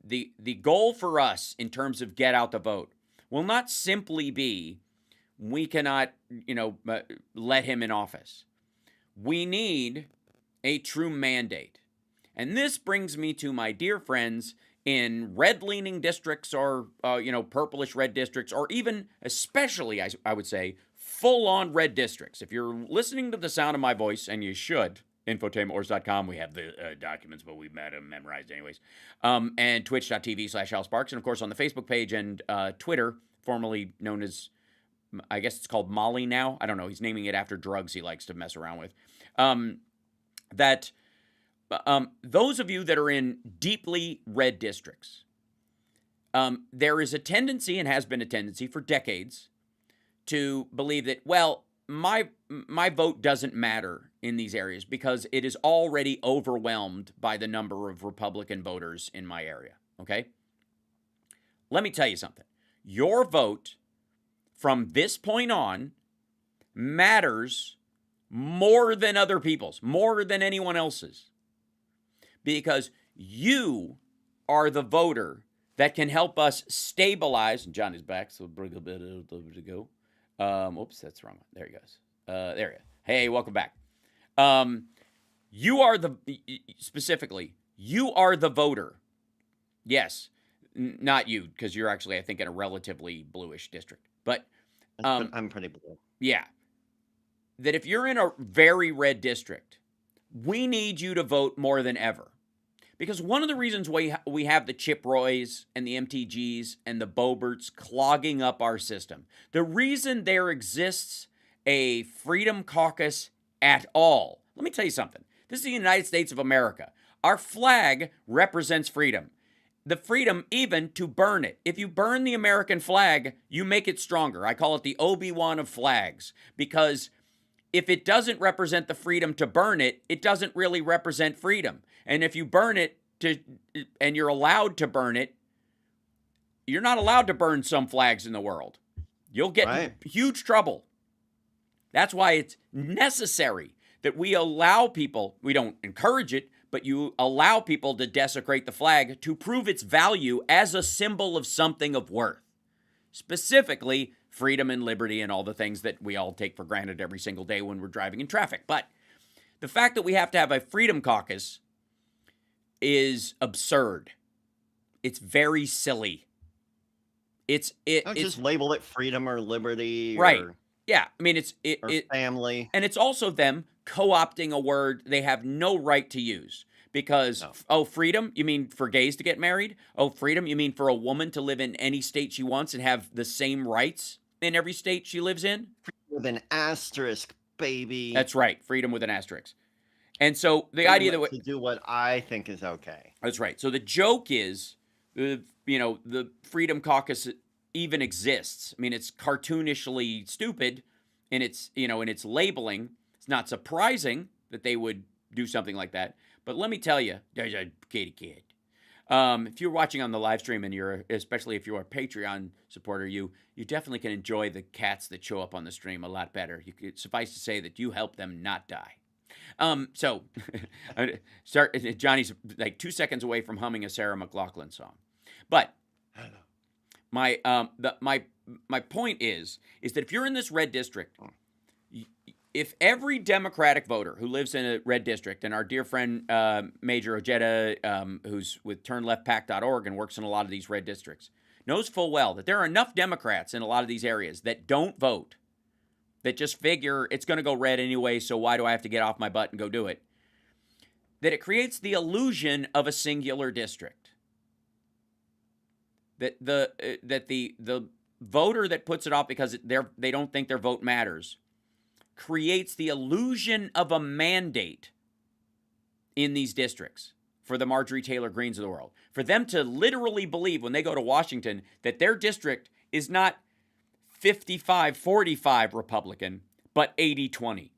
The goal for us in terms of get out the vote will not simply be we cannot, let him in office. We need a true mandate. And this brings me to my dear friends in red-leaning districts or, purplish red districts, or even especially, I would say, full-on red districts. If you're listening to the sound of my voice, and you should, infotainmentwars.com, we have the documents, but we've had them memorized anyways, and twitch.tv/HalSparks, and of course on the Facebook page and Twitter, formerly known as, I guess it's called Molly now. I don't know. He's naming it after drugs he likes to mess around with. Those of you that are in deeply red districts, there is a tendency, and has been a tendency for decades, to believe that, well, my vote doesn't matter in these areas because it is already overwhelmed by the number of Republican voters in my area, okay? Let me tell you something. Your vote from this point on matters more than other people's, more than anyone else's, because you are the voter that can help us stabilize. And Johnny's back, so bring a bit to go. Oops, that's the wrong one. There he goes. There he is. Hey, welcome back. You are specifically, you are the voter. Yes, not you, because you're actually, I think, in a relatively bluish district. But I'm pretty blue. yeah, that if you're in a very red district, we need you to vote more than ever. Because one of the reasons we have the Chip Roys and the MTGs and the Boberts clogging up our system, the reason there exists a Freedom Caucus at all, let me tell you something. This is the United States of America. Our flag represents freedom. The freedom even to burn it. If you burn the American flag, you make it stronger. I call it the Obi-Wan of flags, because if it doesn't represent the freedom to burn it, it doesn't really represent freedom. And if you burn it and you're allowed to burn it, you're not allowed to burn some flags in the world. You'll get in huge trouble. That's why it's necessary that we allow people, we don't encourage it, but you allow people to desecrate the flag to prove its value as a symbol of something of worth. Specifically, freedom and liberty and all the things that we all take for granted every single day when we're driving in traffic. But the fact that we have to have a Freedom Caucus is absurd. It's very silly. It's just label it freedom or liberty, right. Or, yeah, I mean, it's family. And it's also them co-opting a word they have no right to use. Because, oh, freedom, you mean for gays to get married? Oh, freedom, you mean for a woman to live in any state she wants and have the same rights in every state she lives in? With an asterisk, baby. That's right, freedom with an asterisk. And so the freedom idea that to do what I think is okay. That's right. So the joke is, the Freedom Caucus even exists. I mean, it's cartoonishly stupid in its, in its labeling. It's not surprising that they would do something like that. But let me tell you, there's a kitty kid. If you're watching on the live stream and especially if you're a Patreon supporter, you definitely can enjoy the cats that show up on the stream a lot better. You could suffice to say that you help them not die. So Johnny's like 2 seconds away from humming a Sarah McLachlan song. But my point is that if you're in this red district, if every Democratic voter who lives in a red district, and our dear friend Major Ojeda, who's with turnleftpac.org and works in a lot of these red districts, knows full well that there are enough Democrats in a lot of these areas that don't vote, that just figure it's going to go red anyway, so why do I have to get off my butt and go do it, that it creates the illusion of a singular district. That the voter that puts it off because they don't think their vote matters creates the illusion of a mandate in these districts for the Marjorie Taylor Greens of the world. For them to literally believe when they go to Washington that their district is not 55-45 Republican, but 80-20.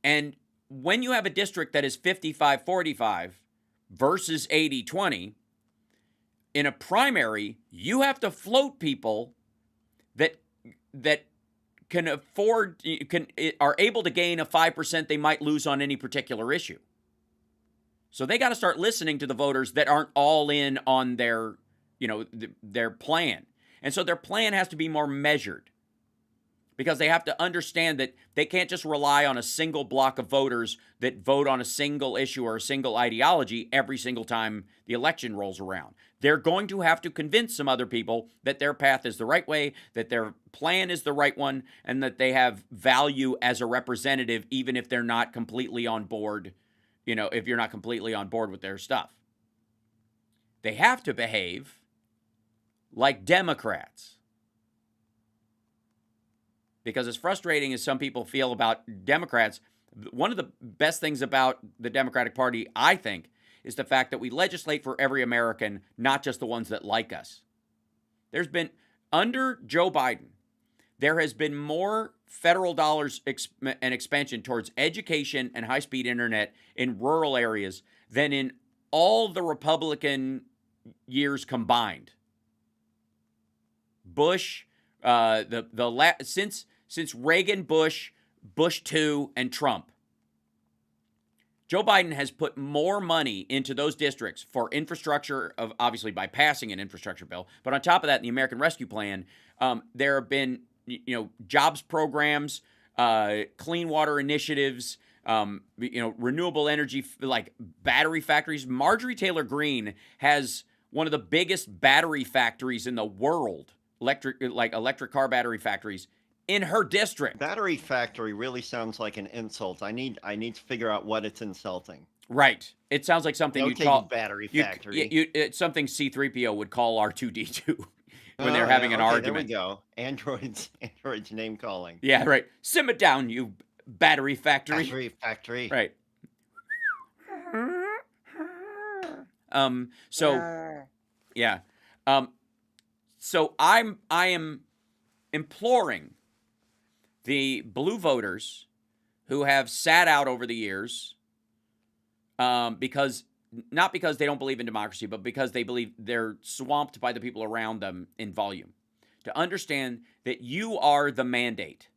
And when you have a district that is 55-45 versus 80-20, in a primary, you have to float people that can afford, are able to gain a 5% they might lose on any particular issue. So they got to start listening to the voters that aren't all in on their plan. And so their plan has to be more measured, because they have to understand that they can't just rely on a single block of voters that vote on a single issue or a single ideology every single time the election rolls around. They're going to have to convince some other people that their path is the right way, that their plan is the right one, and that they have value as a representative, even if they're not completely on board, if you're not completely on board with their stuff. They have to behave like Democrats. Because as frustrating as some people feel about Democrats, one of the best things about the Democratic Party, I think, is the fact that we legislate for every American, not just the ones that like us. There's been, under Joe Biden, there has been more federal dollars and expansion towards education and high-speed internet in rural areas than in all the Republican years combined. Bush, since Reagan, Bush 2, and Trump, Joe Biden has put more money into those districts for infrastructure, obviously by passing an infrastructure bill. But on top of that, in the American Rescue Plan, there have been jobs programs, clean water initiatives, renewable energy like battery factories. Marjorie Taylor Greene has one of the biggest battery factories in the world, electric car battery factories in her district. Battery factory really sounds like an insult. I need to figure out what it's insulting. Right. It sounds like something you'd call battery factory. It's something C-3PO would call R2-D2 when they're having an argument. There we go. Android's name calling. Yeah, right. Simmer down, you battery factory. Battery factory. Right. So yeah. So I am imploring the blue voters who have sat out over the years, because not because they don't believe in democracy, but because they believe they're swamped by the people around them in volume, to understand that you are the mandate.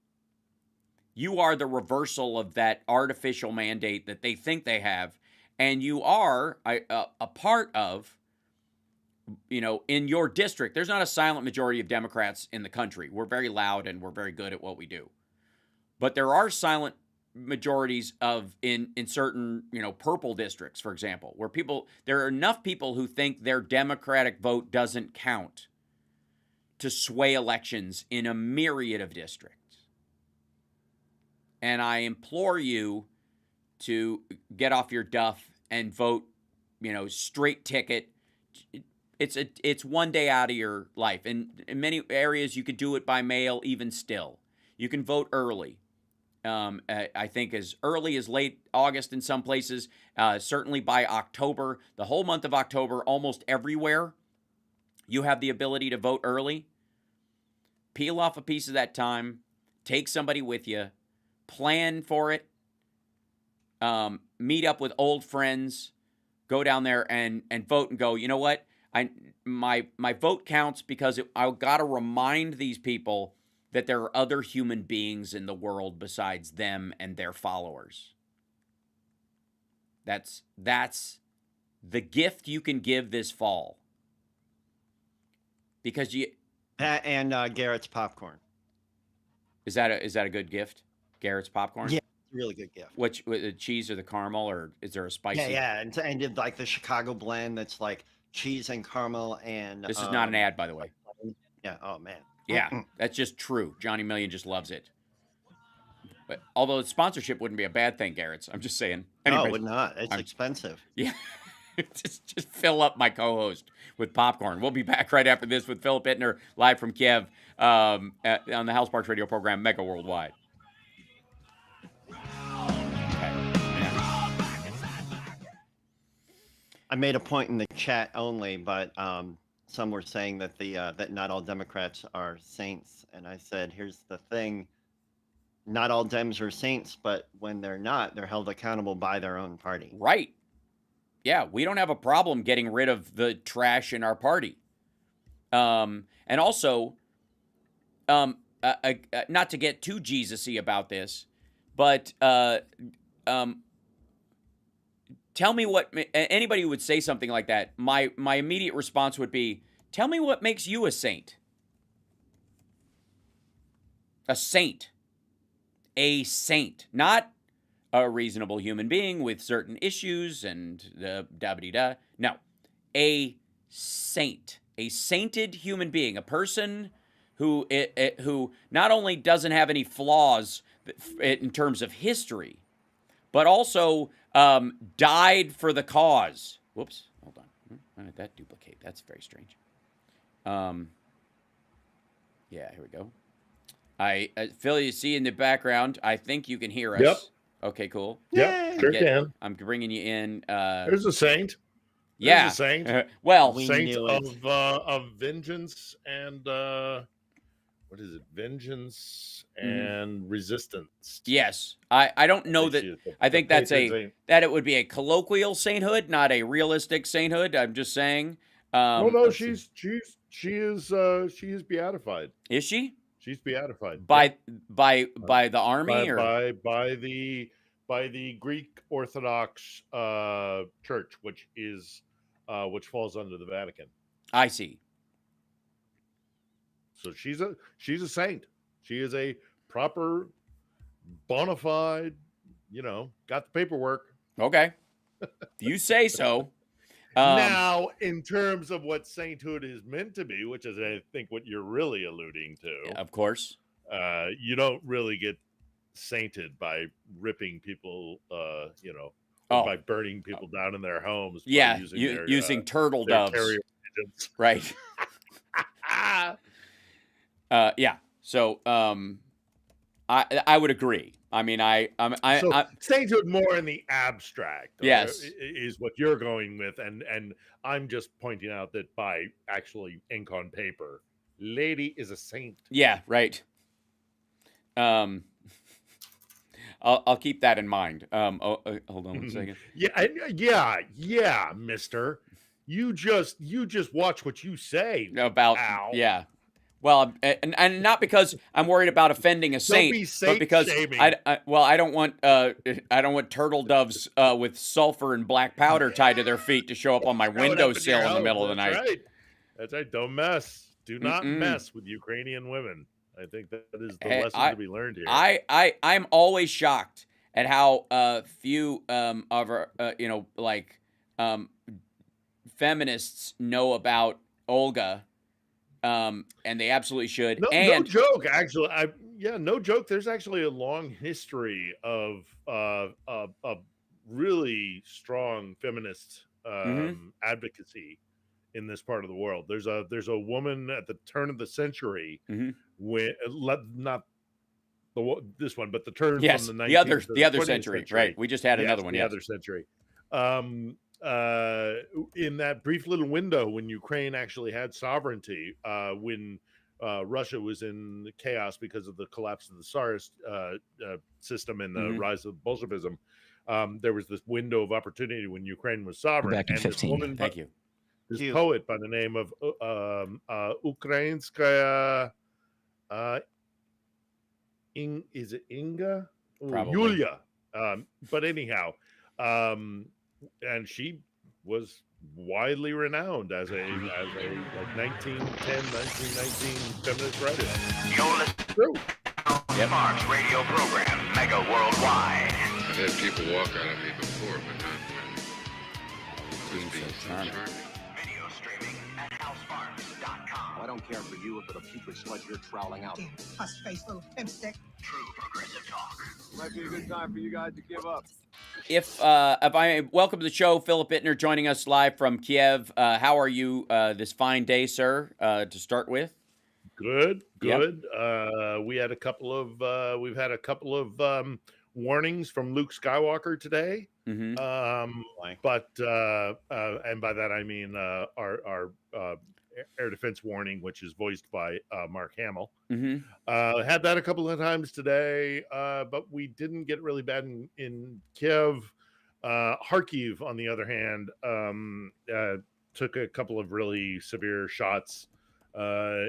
You are the reversal of that artificial mandate that they think they have, and you are a part of, in your district. There's not a silent majority of Democrats in the country. We're very loud and we're very good at what we do. But there are silent majorities in certain, purple districts, for example, where there are enough people who think their Democratic vote doesn't count to sway elections in a myriad of districts. And I implore you to get off your duff and vote, straight ticket. It's one day out of your life. And in many areas, you could do it by mail even still. You can vote early. I think as early as late August in some places, certainly by October, the whole month of October, almost everywhere, you have the ability to vote early. Peel off a piece of that time, take somebody with you, plan for it, meet up with old friends, go down there and vote and go, you know what? My vote counts because I've got to remind these people that there are other human beings in the world besides them and their followers. That's the gift you can give this fall. Because Garrett's popcorn. Is that a good gift? Garrett's popcorn? Yeah, it's a really good gift. Which, the cheese or the caramel, or is there a spicy? Yeah, and did like the Chicago blend that's like cheese and caramel and. This is not an ad, by the way. Yeah. Oh man. Yeah, that's just true. Johnny Million just loves it. But although sponsorship wouldn't be a bad thing, Garrett's. I'm just saying. No, it would not. It's expensive. Yeah. just fill up my co-host with popcorn. We'll be back right after this with Philip Ittner live from Kiev on the House Parks radio program Mega Worldwide. I made a point in the chat only, but some were saying that that not all Democrats are saints, and I said, here's the thing: not all Dems are saints, but when they're not, they're held accountable by their own party. Right. Yeah, we don't have a problem getting rid of the trash in our party. And also, not to get too Jesus-y about this, but tell me what anybody who would say something like that. My immediate response would be, tell me what makes you a saint. A saint. A saint. Not a reasonable human being with certain issues and the da-ba-dee-da. No. A saint. A sainted human being. A person who not only doesn't have any flaws in terms of history, but also died for the cause. Whoops, hold on. Why did that duplicate? That's very strange. Yeah, here we go. Phil, you see in the background, I think you can hear us. Yep. Okay, cool. Yep, sure can. I'm bringing you in. There's a saint. Yeah. There's a saint. Well, We saint knew it. of vengeance and what what is it? Vengeance and resistance. Yes, I don't know that. I think that's that it would be a colloquial sainthood, not a realistic sainthood. I'm just saying. Well, no, let's she is beatified. Is she She's beatified by yeah. by the army or by the Greek Orthodox Church, which falls under the Vatican. I see. So she's a saint. She is a proper, bona fide, got the paperwork. Okay, if you say so. Now, in terms of what sainthood is meant to be, which is, I think, what you're really alluding to, of course, you don't really get sainted by ripping people, by burning people down in their homes. Yeah, using turtle doves, right? Yeah. So, I would agree. I mean, sainthood more in the abstract. Yes, is what you're going with, and I'm just pointing out that by actually ink on paper, lady is a saint. Yeah, right. I'll keep that in mind. Hold on one second. Yeah, Mister. You just watch what you say about Al. Yeah. Well, and not because I'm worried about offending a saint, but because I don't want turtle doves with sulfur and black powder tied to their feet to show up on my windowsill in the middle of the night. Right. That's right. Don't mess. Do not mess with Ukrainian women. I think that is the lesson to be learned here. I'm always shocked at how few of our feminists know about Olga. And they absolutely should. No joke. Actually, no joke. There's actually a long history of really strong feminist advocacy in this part of the world. There's a woman at the turn of the century when not this one, but the turn from the 19th the other century, right? We just had another one. The other century. In that brief little window when Ukraine actually had sovereignty, when Russia was in chaos because of the collapse of the Tsarist system and the rise of Bolshevism, there was this window of opportunity when Ukraine was sovereign. Back in 15. Thank you. This poet by the name of Ukrainskaya, is it Inga? Probably. Yulia. But anyhow, and she was widely renowned as a 1910, 1919 feminist writer. You're listening to Sparks radio program, Mega Worldwide. I've had people walk out on me before, but not when being so charming. Video streaming at houseparks.com. I don't care for you or for the putrid sludge you're troweling out. Puss-faced little pimpstick. True progressive talk. Might be a good time for you guys to give up. If I welcome to the show, Philip Bittner joining us live from Kiev. How are you this fine day, sir? To start with, good. Yep. We've had a couple of warnings from Luke Skywalker today. Mm-hmm. But and by that I mean our air defense warning, which is voiced by Mark Hamill. Mm-hmm. Had that a couple of times today, but we didn't get really bad in Kiev. Kharkiv, on the other hand, took a couple of really severe shots,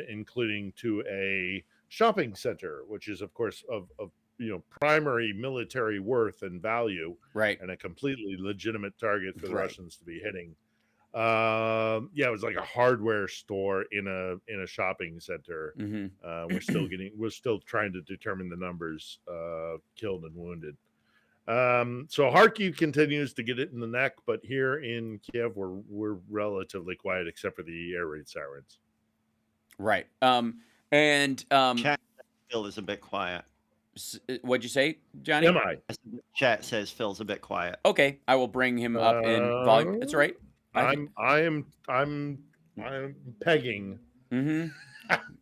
including to a shopping center, which is, of course, of primary military worth and value, right, and a completely legitimate target for the Russians to be hitting. It was like a hardware store in a shopping center. Mm-hmm. We're still trying to determine the numbers killed and wounded. So Kharkiv continues to get it in the neck, but here in Kiev we're relatively quiet except for the air raid sirens. Right. Chat Phil is a bit quiet. What'd you say, Johnny? Am I? Chat says Phil's a bit quiet. Okay, I will bring him up in volume. That's right. I'm pegging. Mm-hmm.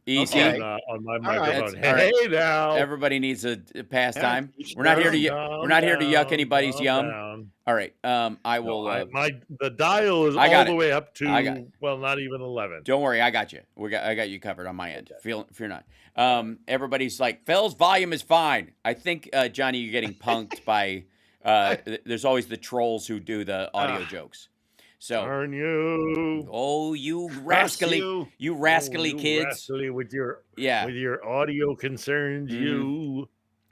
Easy on my microphone. Right. Hey now, everybody needs a pastime. We're not here to yuck anybody's yum. All right. I will. The dial is I got all the it. way up I got to not even 11. Don't worry, I got you. I got you covered on my end. Fear not. Everybody's like, Phil's volume is fine. I think Johnny, you're getting punked by. There's always the trolls who do the audio jokes. So, Darn you! oh, you Curse rascally, you. you rascally you kids. rascally with your Yeah, audio concerns, you.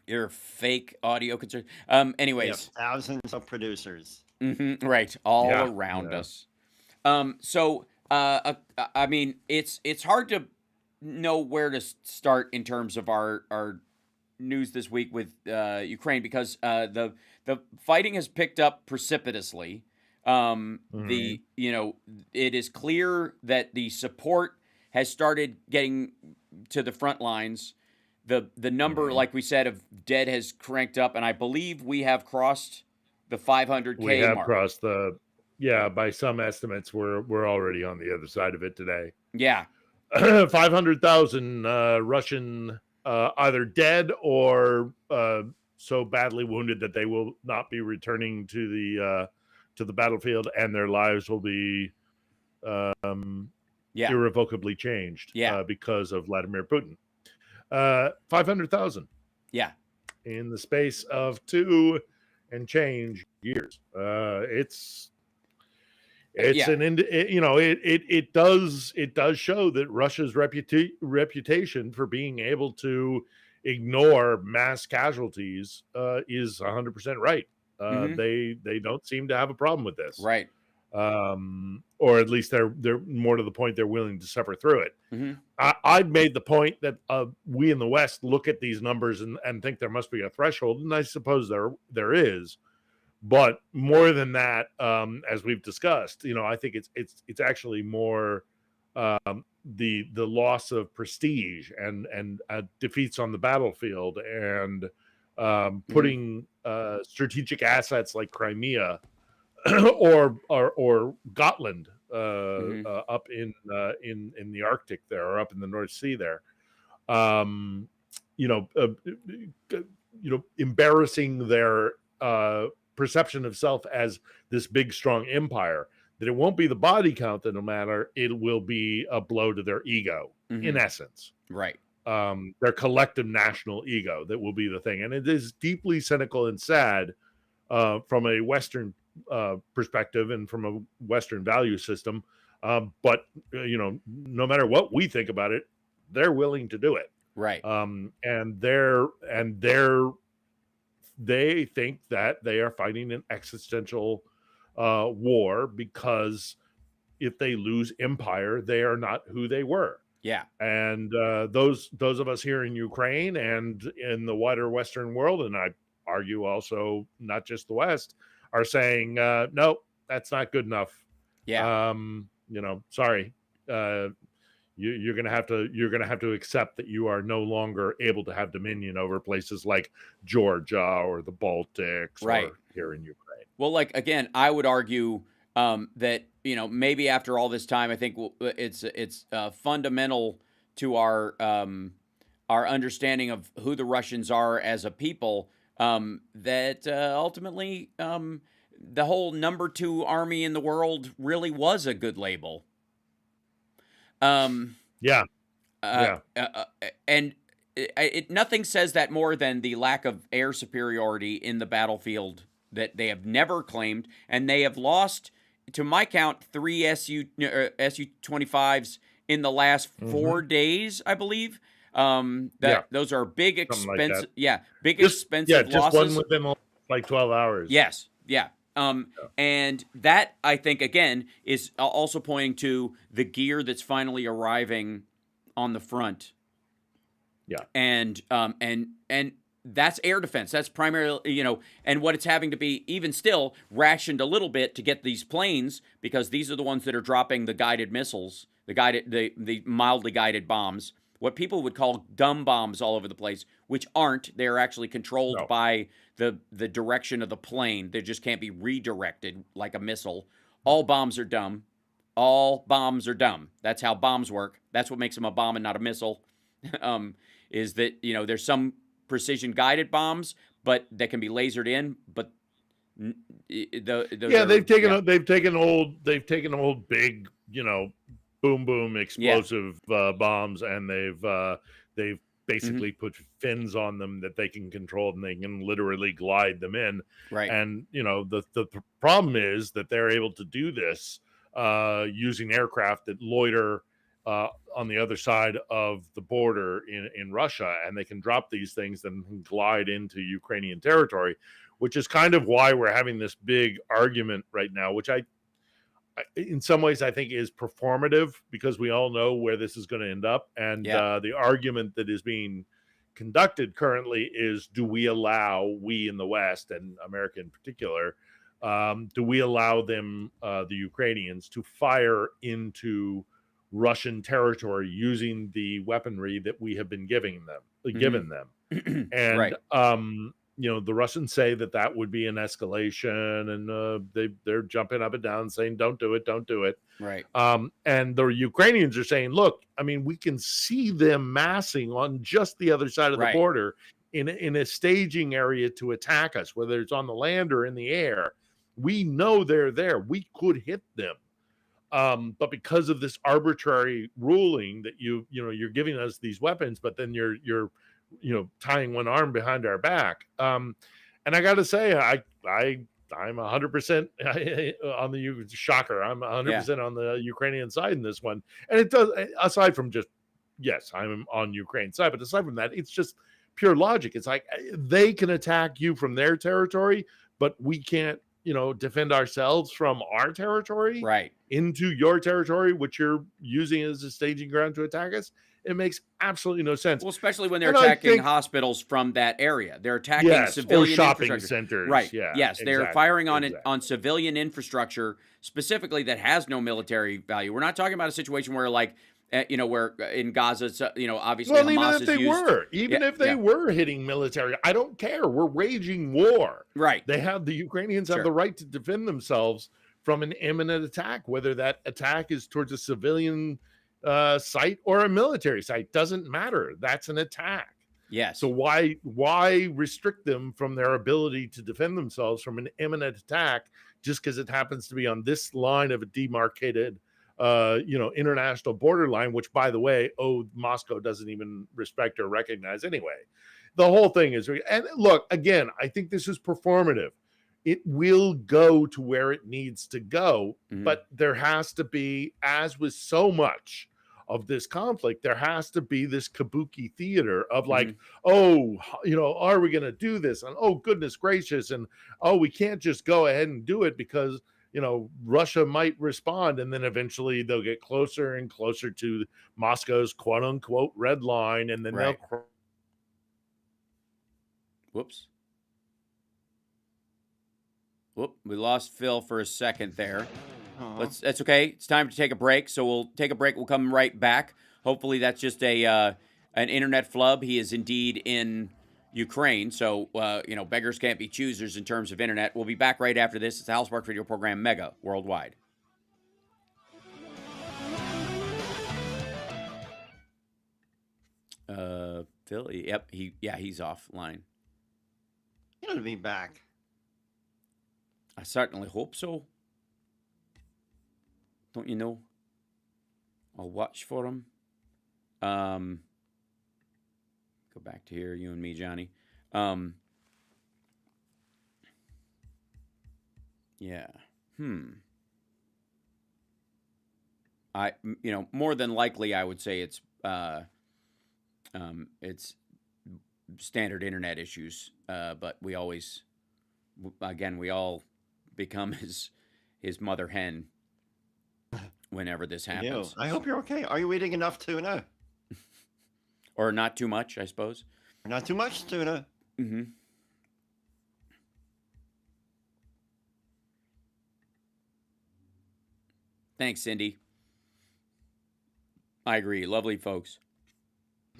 your fake audio concern. We have Anyways, thousands of producers. right, all Yeah, around yeah. us. So, I mean, it's hard to know where to start in terms of our news this week with Ukraine because the fighting has picked up precipitously. The it is clear that the support has started getting to the front lines. The number, like we said, of dead has cranked up, and I believe we have crossed the 500K We have mark. crossed the by some estimates we're already on the other side of it today. Yeah. 500,000 Russian either dead or so badly wounded that they will not be returning to the battlefield, and their lives will be irrevocably changed because of Vladimir Putin. 500,000. Yeah. In the space of 2 and change years. It does show that Russia's reputation for being able to ignore mass casualties is 100% right. They don't seem to have a problem with this, right? Or at least they're more to the point they're willing to suffer through it. I've made the point that we in the West look at these numbers and think there must be a threshold, and I suppose there is. But more than that, as we've discussed, I think it's actually more the loss of prestige and defeats on the battlefield and putting strategic assets like Crimea or Gotland up in the Arctic there, or up in the North Sea there, embarrassing their perception of self as this big strong empire, that it won't be the body count that'll matter, it will be a blow to their ego, in essence, right? Their collective national ego that will be the thing. And it is deeply cynical and sad from a Western perspective and from a Western value system, but no matter what we think about it, they're willing to do it, right? And they think that they are fighting an existential war, because if they lose empire, they are not who they were. Yeah. And those of us here in Ukraine and in the wider Western world, and I argue also not just the West, are saying no, that's not good enough. Yeah. Sorry. You're gonna have to accept that you are no longer able to have dominion over places like Georgia or the Baltics, right, or here in Ukraine. Well, like, again, I would argue that maybe after all this time, I think it's fundamental to our understanding of who the Russians are as a people, that ultimately the whole number 2 army in the world really was a good label. And nothing says that more than the lack of air superiority in the battlefield that they have never claimed, and they have lost, to my count, 3 Su-25s in the last 4 days, I believe. Those are big, expensive, expensive losses. Just one within like 12 hours. Yes, yeah. And that, I think, again, is also pointing to the gear that's finally arriving on the front. Yeah. And that's air defense. That's primarily, and what it's having to be, even still, rationed a little bit to get these planes, because these are the ones that are dropping the guided missiles, the mildly guided bombs, what people would call dumb bombs all over the place, which aren't. They're actually controlled by the direction of the plane. They just can't be redirected like a missile. All bombs are dumb. All bombs are dumb. That's how bombs work. That's what makes them a bomb and not a missile. Is that, there's some precision guided bombs, but that can be lasered in, but Yeah, they've taken old big, boom boom explosive bombs, and they've basically put fins on them that they can control, and they can literally glide them in. Right. And the problem is that they're able to do this using aircraft that loiter on the other side of the border in Russia, and they can drop these things and glide into Ukrainian territory, which is kind of why we're having this big argument right now, which I in some ways I think is performative, because we all know where this is going to end up. And the argument that is being conducted currently is, do we in the West, and America in particular, do we allow them, the Ukrainians, to fire into Russian territory using the weaponry that we have been given them? And Right. The Russians say that would be an escalation, and they're jumping up and down saying, don't do it. Right. And the Ukrainians are saying, look, I mean, we can see them massing on just the other side of the border in a staging area to attack us, whether it's on the land or in the air. We know they're there. We could hit them. But because of this arbitrary ruling that you're giving us these weapons, but then you're tying one arm behind our back. And I got to say, I'm 100% on the shocker. I'm 100% on the Ukrainian side in this one. And it does, aside from just, yes, I'm on Ukraine's side, but aside from that, it's just pure logic. It's like they can attack you from their territory, but we can't, defend ourselves from our territory into your territory, which you're using as a staging ground to attack us. It makes absolutely no sense. Well, especially when they're attacking hospitals from that area. They're attacking civilian or shopping infrastructure. centers. Right. Yeah, yes, they're firing on civilian infrastructure, specifically that has no military value. We're not talking about a situation where, like, where in Gaza, obviously Hamas even if they were hitting military, I don't care. We're waging war. Right. The Ukrainians have the right to defend themselves from an imminent attack, whether that attack is towards a civilian site or a military site. Doesn't matter. That's an attack. Yes. So why restrict them from their ability to defend themselves from an imminent attack just because it happens to be on this line of a demarcated international borderline, which, by the way, Moscow doesn't even respect or recognize anyway. The whole thing is, and look, again, I think this is performative. It will go to where it needs to go, but there has to be, as with so much of this conflict, there has to be this kabuki theater of like, are we going to do this? And oh, goodness gracious. And we can't just go ahead and do it because Russia might respond, and then eventually they'll get closer and closer to Moscow's quote unquote red line, and then they'll. Whoops. Whoop, we lost Phil for a second there. That's okay. It's time to take a break. So we'll take a break. We'll come right back. Hopefully that's just an internet flub. He is indeed in Ukraine. So, beggars can't be choosers in terms of internet. We'll be back right after this. It's the Hal Sparks radio program, Mega Worldwide. Phil, yep, he's offline. He'll be back. I certainly hope so. Don't you know? I'll watch for him. Go back to here, you and me, Johnny. Yeah. More than likely, I would say it's standard internet issues. But we always, we all become his mother hen whenever this happens. I hope you're okay. Are you eating enough tuna? Or not too much, I suppose. Not too much tuna. Mm-hmm. Thanks, Cindy. I agree. Lovely folks.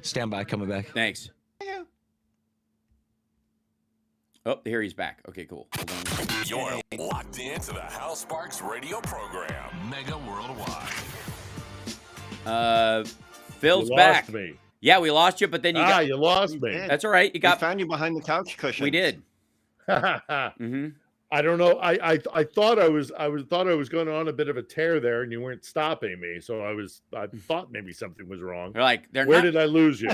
Stand by, coming back. Thanks. Yeah. Oh, here he's back. Okay, cool. Hold on. You're locked into the Hal Sparks radio program, Mega Worldwide. Phil's you back. Lost me. Yeah, we lost you, but then you lost me. Did. That's all right. We found you behind the couch cushion. We did. Mm-hmm. I don't know. I thought I was going on a bit of a tear there, and you weren't stopping me. So I thought maybe something was wrong. They're like, they're Where not. did I lose you?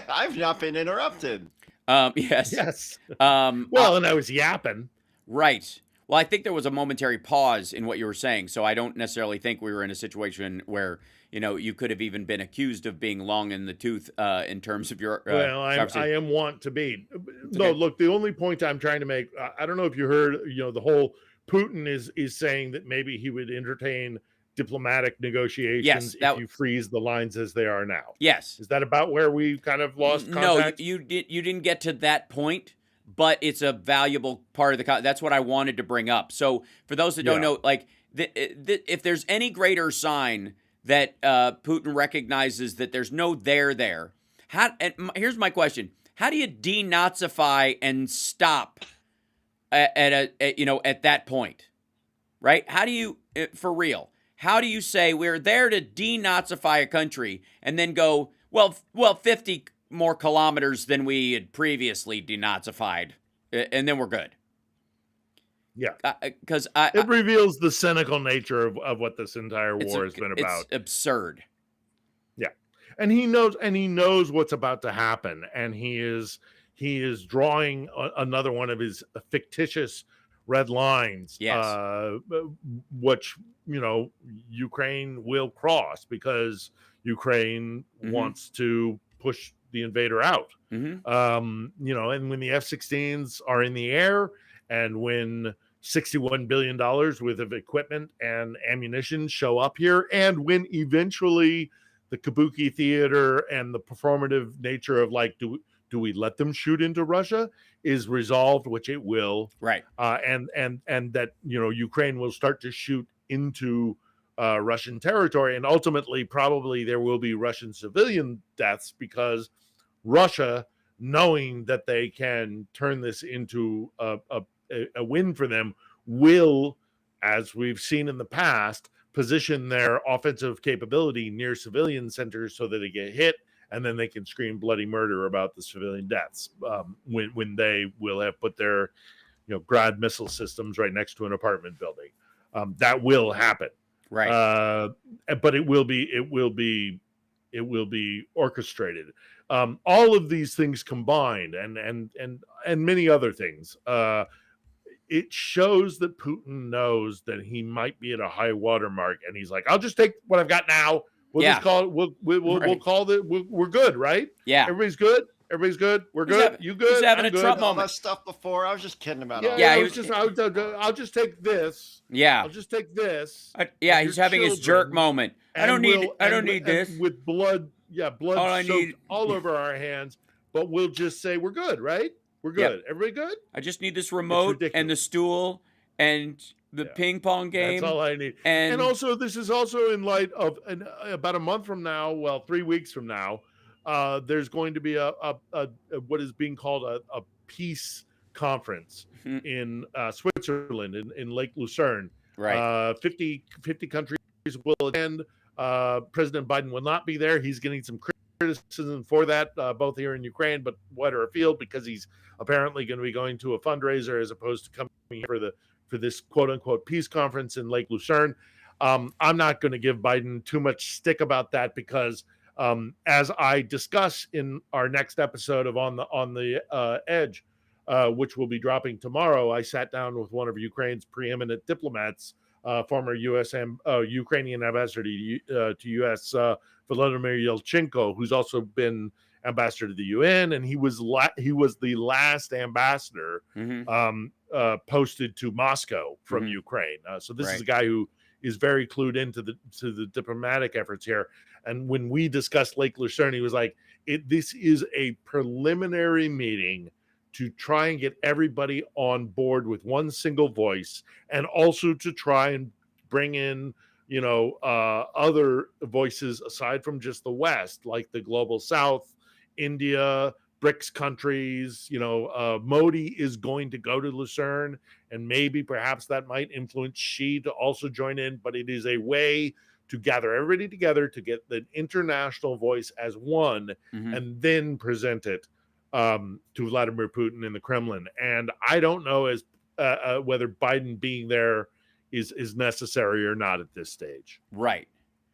I've not been interrupted. Yes. Yes. Um, Well, and I was yapping. Right. Well, I think there was a momentary pause in what you were saying, so I don't necessarily think we were in a situation where you could have even been accused of being long in the tooth in terms of your. Well, I conversation. am want to be. No, okay. look, the only point I'm trying to make, I don't know if you heard, the whole Putin is saying that maybe he would entertain diplomatic negotiations if you freeze the lines as they are now. Yes. Is that about where we kind of lost contact? No, you didn't get to that point, but it's a valuable part of the. That's what I wanted to bring up. So for those that don't know, like, if there's any greater sign that Putin recognizes that there's no there, here's my question: how do you denazify and stop at that point, right? How do you, for real? How do you say we're there to denazify a country and then go, well, 50 more kilometers than we had previously denazified, and then we're good? Yeah, because it reveals the cynical nature of what this entire war has been about. It's absurd. Yeah, and he knows what's about to happen, and he is drawing another one of his fictitious red lines. Yes. Which Ukraine will cross because Ukraine wants to push the invader out. And when the F-16s are in the air, and when $61 billion worth of equipment and ammunition show up here, and when eventually the Kabuki theater and the performative nature of, like, do we let them shoot into Russia is resolved, which it will, right? And that Ukraine will start to shoot into Russian territory, and ultimately probably there will be Russian civilian deaths, because Russia, knowing that they can turn this into a win for them, will, as we've seen in the past, position their offensive capability near civilian centers so that they get hit, and then they can scream bloody murder about the civilian deaths when they will have put their Grad missile systems right next to an apartment building. That will happen, right? But it will be orchestrated. All of these things combined, and many other things, it shows that Putin knows that he might be at a high water mark, and he's like, I'll just take what I've got now. We'll just call it. We'll call it. We're good, right? Yeah. Everybody's good. We're good. You good? He's having I'm a good. Trump All moment. that stuff before, I was just kidding about Yeah, all yeah. that. I'll just take this. Yeah. I'll just take this. Yeah, he's having his jerk moment. I don't need this. With blood. Yeah, blood all soaked all over our hands. But we'll just say we're good, right? We're good. Yep. Everybody good? I just need this remote and the stool and the ping pong game. That's all I need. And also, this is also in light of about a month from now, 3 weeks from now, there's going to be a what is being called a peace conference in Switzerland, in Lake Lucerne. Right. 50 countries will attend. President Biden will not be there. He's getting some criticism for that, both here in Ukraine, but wider afield, because he's apparently going to be going to a fundraiser as opposed to coming here for this quote unquote peace conference in Lake Lucerne. I'm not going to give Biden too much stick about that, because as I discuss in our next episode of On the Edge, which will be dropping tomorrow, I sat down with one of Ukraine's preeminent diplomats, former Ukrainian ambassador to U.S. Volodymyr Yelchenko, who's also been ambassador to the UN, and he was the last ambassador posted to Moscow from Ukraine. So this is a guy who is very clued into the diplomatic efforts here. And when we discussed Lake Lucerne, he was like, this is a preliminary meeting to try and get everybody on board with one single voice, and also to try and bring in other voices aside from just the West, like the global South, India, BRICS countries. Modi is going to go to Lucerne, and maybe perhaps that might influence Xi to also join in, but it is a way to gather everybody together to get the international voice as one, and then present it to Vladimir Putin in the Kremlin. And I don't know, as whether Biden being there is necessary or not at this stage, Right.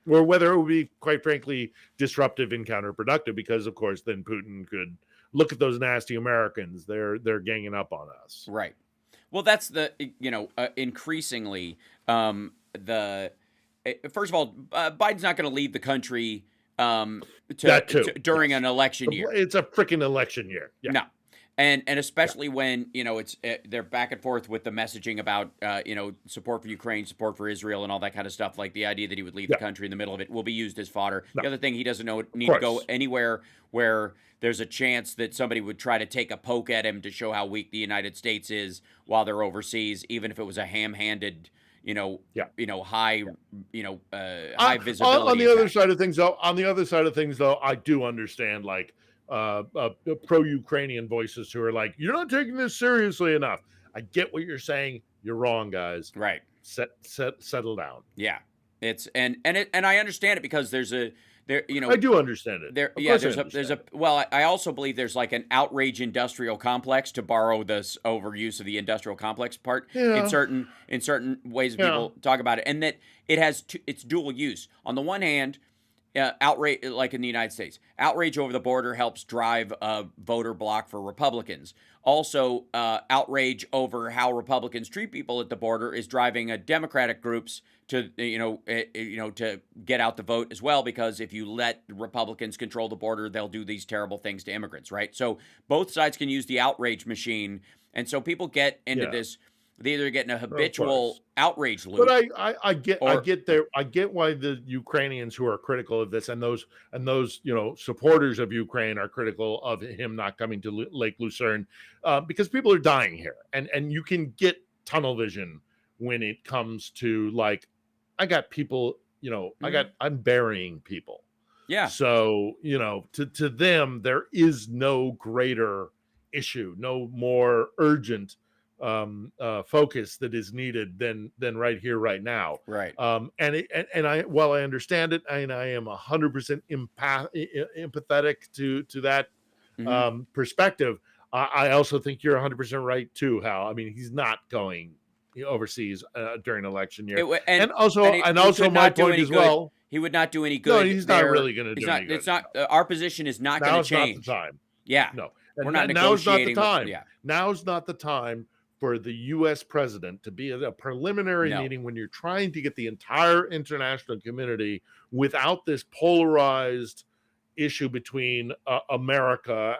or whether it would be, quite frankly, disruptive and counterproductive, because of course then Putin could look at those nasty Americans, they're ganging up on us. Right. Well, that's the increasingly the first of all, Biden's not going to leave the country That too, during yes. an election year. It's a freaking election year. Yeah. No. And especially when it's they're back and forth with the messaging about support for Ukraine, support for Israel, and all that kind of stuff. Like the idea that he would leave the country in the middle of it will be used as fodder. No. The other thing, he doesn't need to go anywhere where there's a chance that somebody would try to take a poke at him to show how weak the United States is while they're overseas, even if it was a ham-handed, high, high visibility. On the other side of things, though, I do understand like pro-Ukrainian voices who are like, you're not taking this seriously enough. I get what you're saying. You're wrong, guys. Right. Settle down. Yeah. It's and I understand it, because I do understand it. I also believe there's like an outrage industrial complex, to borrow this overuse of the industrial complex part in certain ways people talk about it, and that it has it's dual use. On the one hand, outrage, like in the United States, outrage over the border helps drive a voter block for Republicans. Also, outrage over how Republicans treat people at the border is driving Democratic groups to to get out the vote as well, because if you let Republicans control the border, they'll do these terrible things to immigrants, right? So both sides can use the outrage machine, and so people get into this. They either get in a habitual outrage loop. But I get why the Ukrainians who are critical of this, and those supporters of Ukraine are critical of him not coming to Lake Lucerne, because people are dying here, and you can get tunnel vision when it comes to like, I got people, I'm burying people. Yeah. So to them there is no greater issue, no more urgent focus that is needed than right here, right now. Right. While I understand it, and I am 100% empathetic to that perspective, I also think you're 100% right too, Hal. I mean, he's not going overseas during election year, and also my point as well. He would not do any good. No, he's not really going to do any good. It's not. Our position is not going to change. Now's not the time. Yeah. No. We're not negotiating. Now's not the time for the U.S. president to be at a preliminary meeting when you're trying to get the entire international community, without this polarized issue between America,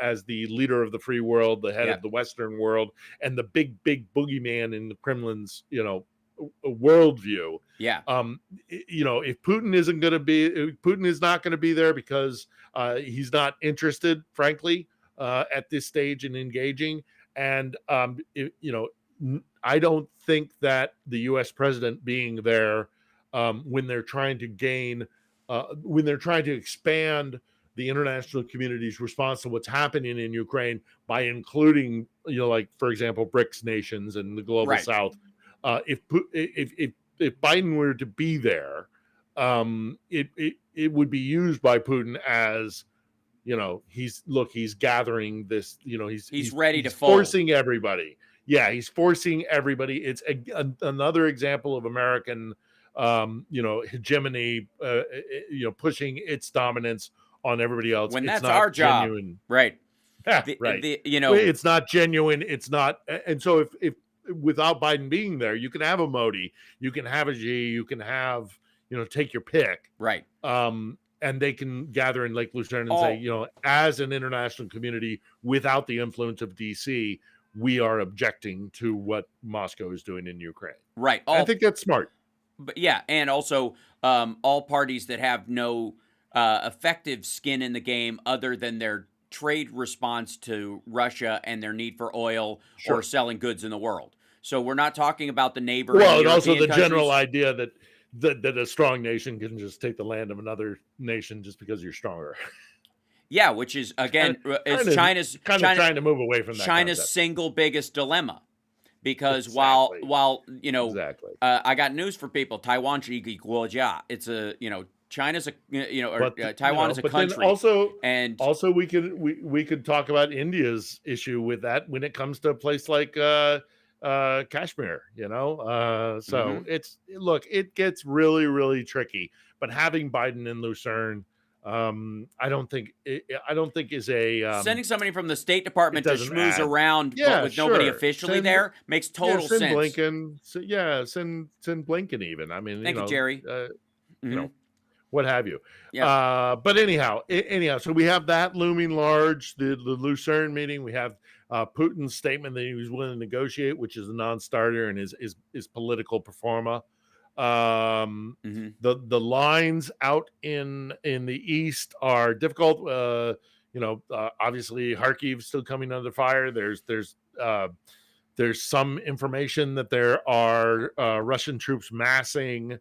as the leader of the free world, the head of the Western world, and the big boogeyman in the Kremlin's, worldview. Yeah. If Putin is not going to be there because he's not interested, frankly, at this stage in engaging. And, I don't think that the U.S. president being there, when they're trying to expand the international community's response to what's happening in Ukraine by including, like, for example, BRICS nations and the global South, if Biden were to be there, it would be used by Putin as, he's gathering this, he's ready to forcing everybody. Yeah, he's forcing everybody. It's another example of American, hegemony, pushing its dominance on everybody else. When it's that's not our job, genuine. right? Right. It's not genuine. It's not. And so if without Biden being there, you can have a Modi, you can have a Xi, you can have, take your pick. Right. And they can gather in Lake Lucerne and say, as an international community, without the influence of DC, we are objecting to what Moscow is doing in Ukraine. Right. I think that's smart. But yeah, and also all parties that have no effective skin in the game other than their trade response to Russia and their need for oil or selling goods in the world. So we're not talking about the neighboring and also the countries. General idea that a strong nation can just take the land of another nation just because you're stronger. Yeah, which is, again, China's trying to move away from that. China's concept. Single biggest dilemma, because while I got news for people. Taiwan it's a China's a Taiwan is a country. Also we could talk about India's issue with that when it comes to a place like Kashmir, so Mhm. it gets really, really tricky. But having Biden in Lucerne, I don't think is Sending somebody from the State it Department to doesn't schmooze add. around, but Yeah, with nobody sure. officially there, makes total Send sense. Blinken. Send Blinken even. I mean, Thank you, Jerry. you know, Mhm. what have you. Yeah. But anyhow, so we have that looming large, the Lucerne meeting. We have Putin's statement that he was willing to negotiate, which is a non-starter and is political performa. Mhm. The lines out in the east are difficult. Obviously Kharkiv still coming under fire. There's some information that there are Russian troops massing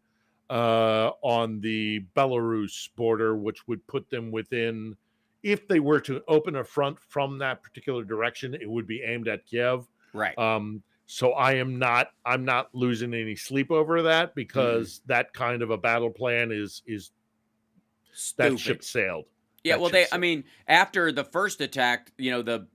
on the Belarus border, which would put them within, if they were to open a front from that particular direction, it would be aimed at Kiev. Right. So I'm not losing any sleep over that, because that kind of a battle plan is that ship Stupid. sailed. Yeah, That well, ship I sailed. mean, after the first attack, the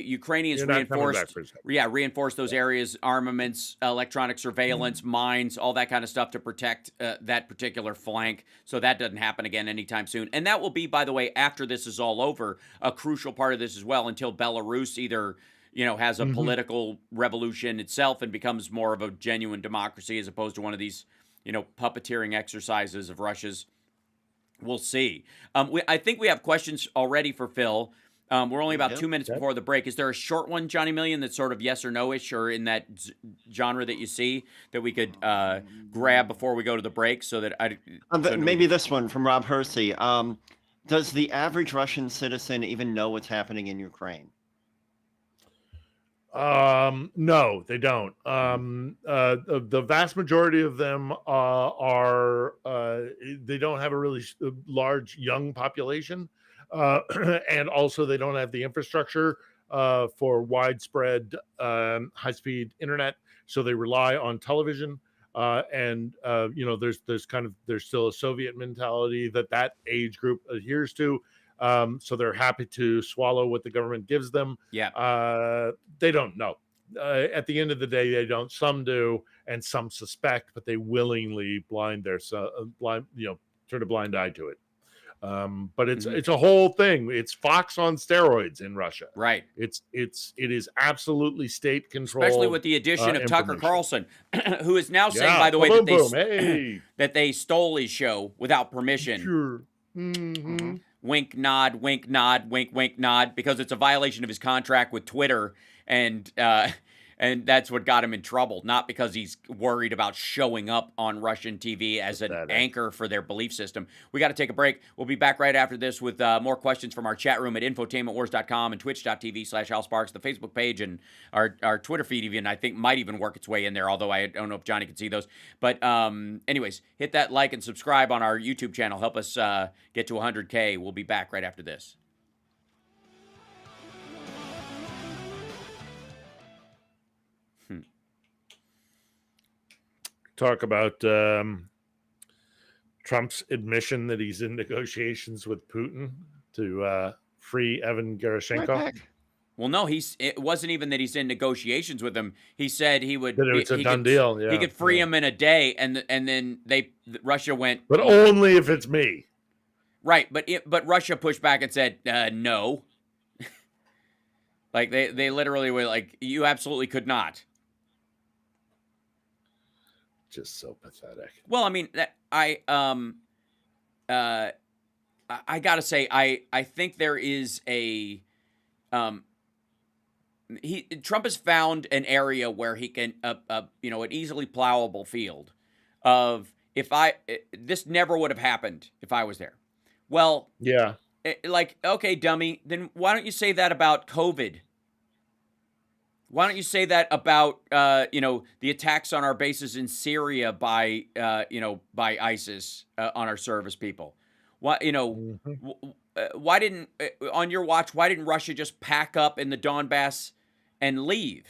Ukrainians You're not coming back reinforced, for a second. reinforced those areas, armaments, electronic surveillance, mines, all that kind of stuff to protect that particular flank, so that doesn't happen again anytime soon. And that will be, by the way, after this is all over, a crucial part of this as well, until Belarus either has a political revolution itself and becomes more of a genuine democracy as opposed to one of these puppeteering exercises of Russia's. We'll see. I think we have questions already for Phil. We're only about 2 minutes before the break. Is there a short one, Johnny Million, that's sort of yes or no-ish, or in that genre that you see, that we could grab before we go to the break, so that maybe this one from Rob Hersey. Does the average Russian citizen even know what's happening in Ukraine? No, they don't. The vast majority of them are they don't have a really large young population, and also they don't have the infrastructure for widespread high-speed internet, so they rely on television. And there's still a Soviet mentality that age group adheres to. So they're happy to swallow what the government gives them. Yeah. They don't know. At the end of the day, they don't. Some do, and some suspect, but they willingly turn a blind eye to it. But it's a whole thing. It's Fox on steroids in Russia. Right. It is absolutely state control, especially with the addition of Tucker Carlson, who is now saying, by the way, that they stole his show without permission. Sure. Wink, nod, wink, nod, wink, wink, nod, because it's a violation of his contract with Twitter, and that's what got him in trouble, not because he's worried about showing up on Russian TV as an anchor for their belief system. We got to take a break. We'll be back right after this with more questions from our chat room at infotainmentwars.com and twitch.tv/HalSparks, the Facebook page, and our Twitter feed even, I think, might even work its way in there, although I don't know if Johnny can see those. But anyways, hit that like and subscribe on our YouTube channel. Help us get to 100K. We'll be back right after this. Talk about Trump's admission that he's in negotiations with Putin to free Evan Gerashenko. Well, no, it wasn't even that he's in negotiations with him. He said he would. It's a done deal. Yeah, he could free him in a day, and then Russia went. But only if it's me. Right, but Russia pushed back and said no. Like they literally were like, you absolutely could not. Just so pathetic. Well, I mean, I gotta say, I think there is a Trump has found an area where he can an easily plowable field of, this never would have happened if I was there. Well, yeah, okay, dummy, then why don't you say that about COVID? Why don't you say that about the attacks on our bases in Syria by ISIS on our service people? Why why didn't on your watch? Why didn't Russia just pack up in the Donbass and leave?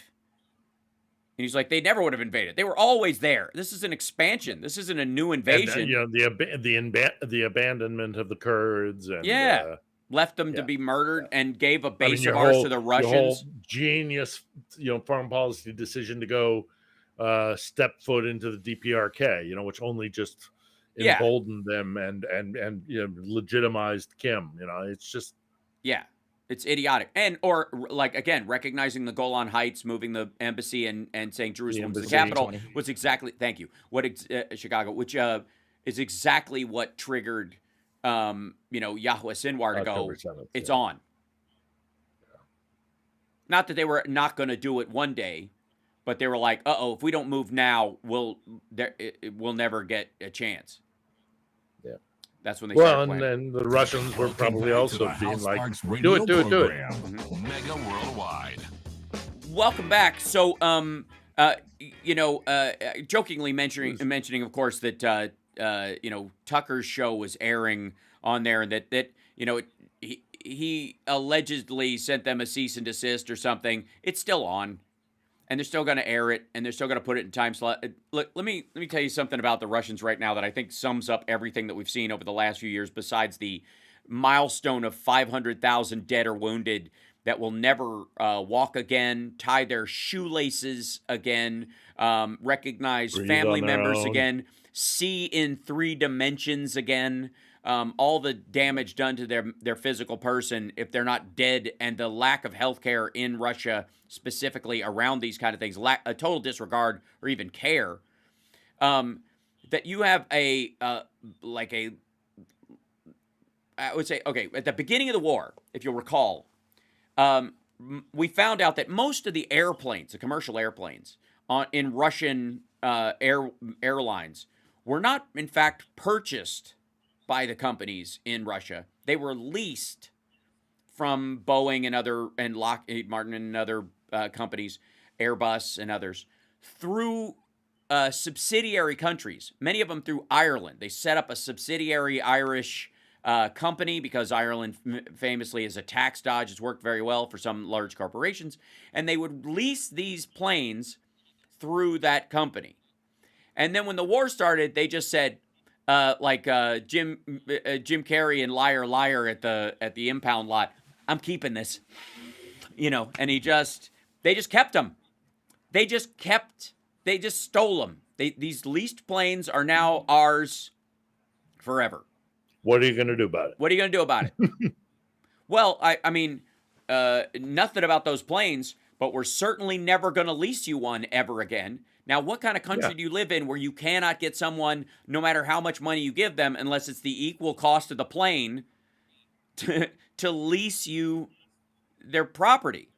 And he's like, they never would have invaded. They were always there. This is an expansion. This isn't a new invasion. And, the abandonment of the Kurds. And, yeah. left them to Yeah. be murdered, and gave a I base mean, your of ours whole, to the your Russians. whole genius, foreign policy decision to go step foot into the DPRK, which only just Yeah. emboldened them and legitimized Kim. It's just Yeah, it's idiotic. Or like, again, recognizing the Golan Heights, moving the embassy, and saying Jerusalem's the embassy. capital 2020. was exactly, thank you, what Chicago, which is exactly what triggered Yahweh Sinwar to go, October 7th. it's yeah. on. Not that they were not going to do it one day, but they were like, if we don't move now, we'll never get a chance. Yeah. That's when they Well, started and playing. then the Russians were Welcome probably back to also the being House like, Sparks do radio it. program, Mm-hmm. Mega Worldwide. Welcome back. So, jokingly mentioning, of course, that Tucker's show was airing on there, and that he allegedly sent them a cease and desist or something. It's still on, and they're still going to air it, and they're still going to put it in time slot. Look, let me tell you something about the Russians right now that I think sums up everything that we've seen over the last few years, besides the milestone of 500,000 dead or wounded that will never walk again, tie their shoelaces again, recognize Breathe family on their members own. again, see in 3 dimensions again, all the damage done to their physical person if they're not dead, and the lack of healthcare in Russia, specifically around these kind of things, a total disregard or even care, that you have I would say, okay, at the beginning of the war, if you'll recall, we found out that most of the airplanes, the commercial airplanes in Russian airlines, were not, in fact, purchased by the companies in Russia. They were leased from Boeing and Lockheed Martin and other companies, Airbus and others, through subsidiary countries, many of them through Ireland. They set up a subsidiary Irish company because Ireland famously is a tax dodge. It's worked very well for some large corporations. And they would lease these planes through that company. And then when the war started, they just said, Jim Carrey and Liar Liar at the impound lot, I'm keeping this. And they just kept them. They just stole them. These leased planes are now ours forever. What are you going to do about it? What are you going to do about it? Well, I mean, nothing about those planes, but we're certainly never going to lease you one ever again. Now, what kind of country do you live in where you cannot get someone, no matter how much money you give them, unless it's the equal cost of the plane, to lease you their property?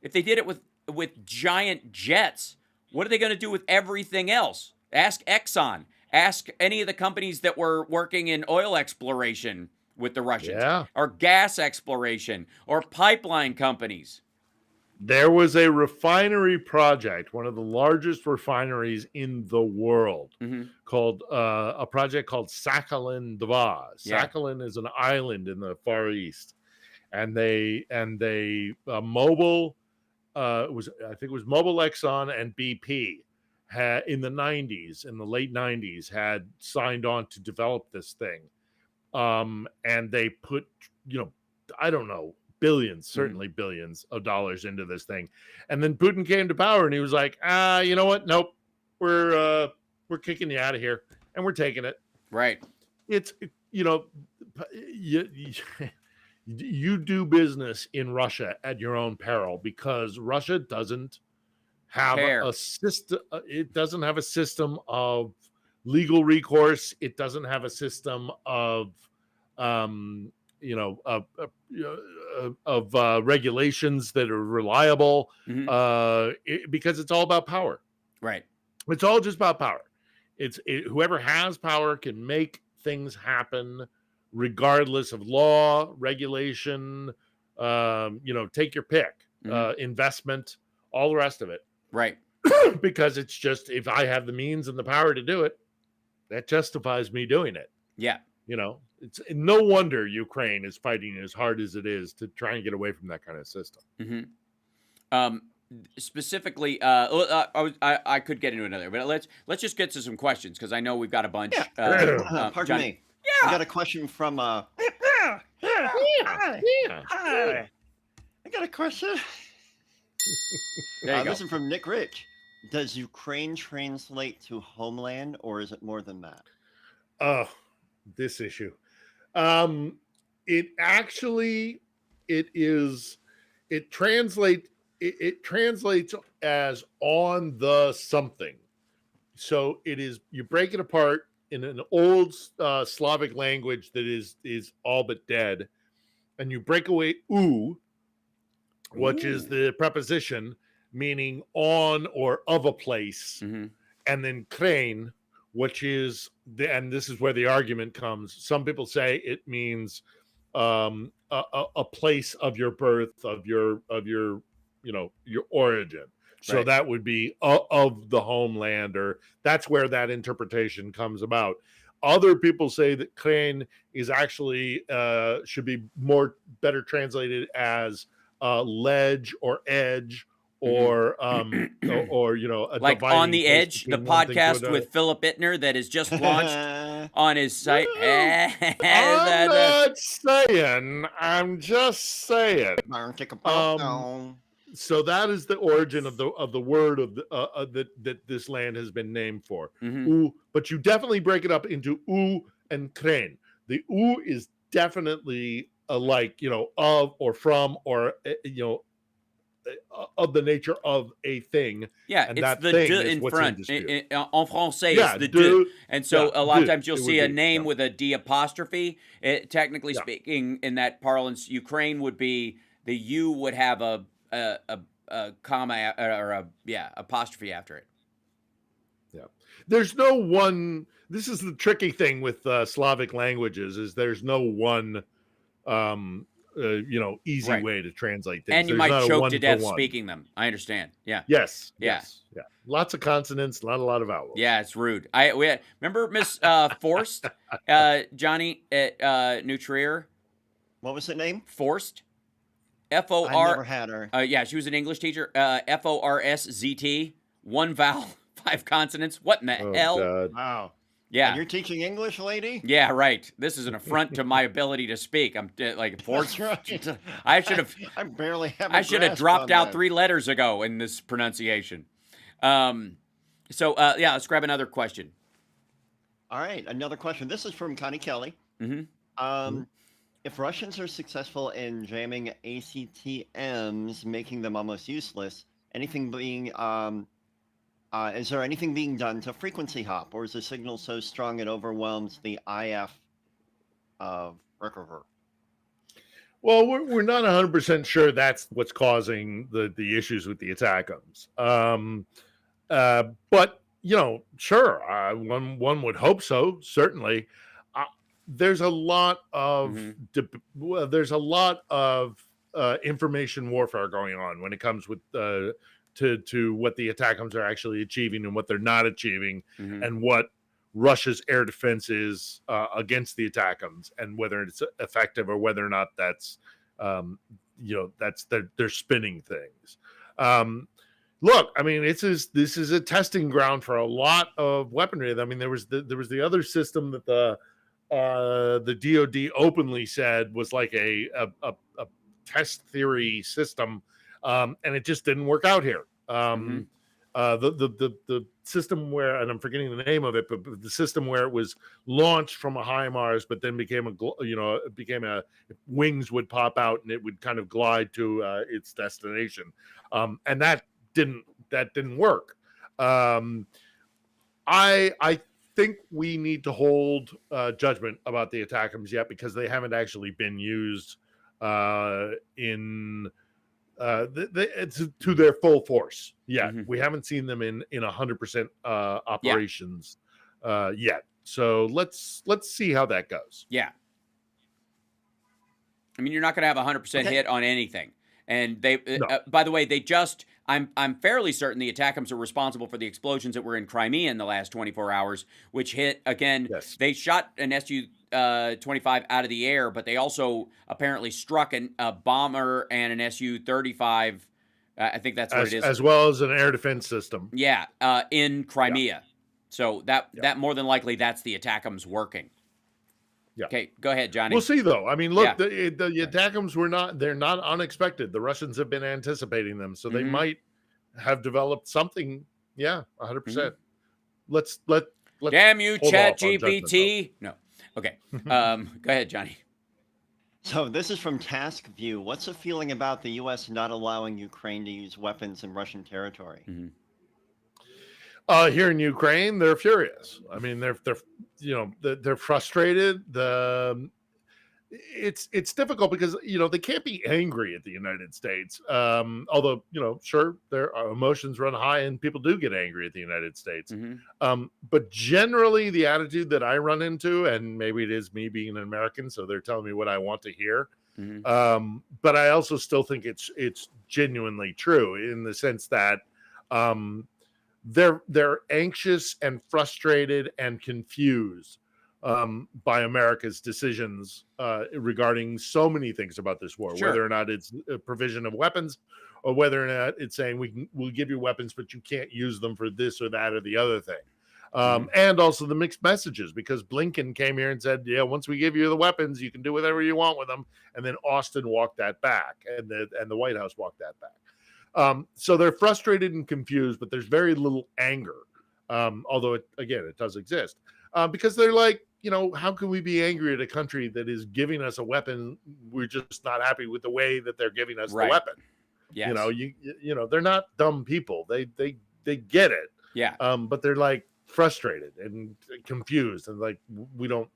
If they did it with giant jets, what are they going to do with everything else? Ask Exxon. Ask any of the companies that were working in oil exploration with the Russians, or gas exploration, or pipeline companies. There was a refinery project, one of the largest refineries in the world, called a project called Sakhalin 2. Sakhalin is an island in the Far East, and they Mobil, I think it was Mobil, Exxon, and BP had in the late 90s, had signed on to develop this thing, and they put I don't know, billions, certainly billions of dollars into this thing. And then Putin came to power and he was like, you know what? Nope. We're kicking you out of here and we're taking it. Right. It's, you do business in Russia at your own peril, because Russia doesn't have a system. It doesn't have a system of legal recourse. It doesn't have a system of, regulations that are reliable, because it's all about power. Right. It's all just about power. Whoever has power can make things happen, regardless of law, regulation, take your pick, investment, all the rest of it. Right. Because it's just, if I have the means and the power to do it, that justifies me doing it. Yeah. It's no wonder Ukraine is fighting as hard as it is to try and get away from that kind of system. Specifically, I could get into another, but let's just get to some questions, because I know we've got a bunch. Pardon Johnny. me. Yeah. I got a question from Hi. I got a question. There you go. This is from Nick Rich. Does Ukraine translate to homeland, or is it more than that? Oh, this issue. It actually, it is, it translates as on the something. So it is, you break it apart in an old Slavic language that is all but dead, and you break away which is the preposition meaning on or of a place, and then krane, which is and this is where the argument comes. Some people say it means a place of your birth, of your your origin. So Right. that would be of the homeland, or that's where that interpretation comes about. Other people say that krane is actually should be better translated as ledge or edge, or or a Like On dividing the place Edge, the between one thing to podcast another. with Philip Ittner that is just launched on his site. I'm not saying. I'm just saying. So that is the origin of the word of that this land has been named for. But you definitely break it up into and krane. The is definitely like of or from, or of the nature of a thing. Yeah, and it's that the thing de is in what's front. in dispute. En français, Yeah, it's the de. de. And so Yeah, a lot of de, times you'll it see would a be, name yeah. with a D apostrophe. Technically Yeah. speaking, in that parlance, Ukraine would be, the U would have a comma or a apostrophe after it. Yeah. There's no one. This is the tricky thing with Slavic languages, is there's no one easy Right. way to translate things. And you There's might not a choke to death one-to-one. speaking them. I understand. Yeah. Yes. Yeah. Yes. Yeah. Lots of consonants, not a lot of vowels. Yeah, it's rude. Remember Miss Forrest, Johnny at New Trier? What was the name? Forrest. I never FOR. had her. Yeah, she was an English teacher. FORSZT. One vowel, 5 consonants. What in the hell? God. Wow. Yeah. And you're teaching English, lady? Yeah, right. This is an affront to my ability to speak. I'm like Forrest. That's right. I should have. I barely have. I should have dropped out 3 letters ago in this pronunciation. So let's grab another question. All right, another question. This is from Connie Kelly. If Russians are successful in jamming ACTMs, making them almost useless, is there anything being done to frequency hop, or is the signal so strong it overwhelms the IF of recover? Well, we're not 100% sure that's what's causing the issues with the ATACMs. But sure, one would hope so. Certainly, there's a lot of information warfare going on when it comes with to what the ATACMs are actually achieving and what they're not achieving, and what Russia's air defense is against the ATACMs, and whether it's effective or whether or not that's they're spinning things. Look, I mean, this is a testing ground for a lot of weaponry. I mean, there was the other system that the DoD openly said was like a test theory system, and it just didn't work out here. The system where, and I'm forgetting the name of it, but the system where it was launched from a HIMARS, but then became wings would pop out and it would kind of glide to its destination, and that didn't work. I think we need to hold judgment about the ATACMs yet, because they haven't actually been used in to their full force yet. We haven't seen them in 100% operations yet. So let's see how that goes. Yeah. I mean, you're not going to have 100% hit on anything. And they, by the way, I'm fairly certain the ATACMs are responsible for the explosions that were in Crimea in the last 24 hours, which hit, again, they shot an Su-25 out of the air, but they also apparently struck a bomber and an Su-35. I think that's what it is. As well as an air defense system. Yeah, in Crimea. So that more than likely, that's the ATACMs working. Yeah. Okay, go ahead, Johnny. We'll see, though. I mean, look, Yeah. the attackums they're not unexpected. The Russians have been anticipating them, so they Mhm. might have developed something. Yeah, 100%. Let's Damn you, hold Chat off on judgment, though. GPT. No. Okay. Go ahead, Johnny. So this is from Task View. What's the feeling about the U.S. not allowing Ukraine to use weapons in Russian territory? Here in Ukraine, they're furious. I mean, they're frustrated. It's difficult because they can't be angry at the United States. Although sure, their emotions run high and people do get angry at the United States. But generally, the attitude that I run into, and maybe it is me being an American, so they're telling me what I want to hear. But I also still think it's genuinely true in the sense that they're anxious and frustrated and confused by America's decisions regarding so many things about this war, Sure. whether or not it's a provision of weapons or whether or not it's saying we'll give you weapons, but you can't use them for this or that or the other thing. And also the mixed messages, because Blinken came here and said, yeah, once we give you the weapons, you can do whatever you want with them. And then Austin walked that back, and the White House walked that back. So they're frustrated and confused, but there's very little anger. Although it does exist, because they're like, how can we be angry at a country that is giving us a weapon? We're just not happy with the way that they're giving us the weapon. Yes. They're not dumb people. They get it. Yeah. But they're like frustrated and confused and like, we don't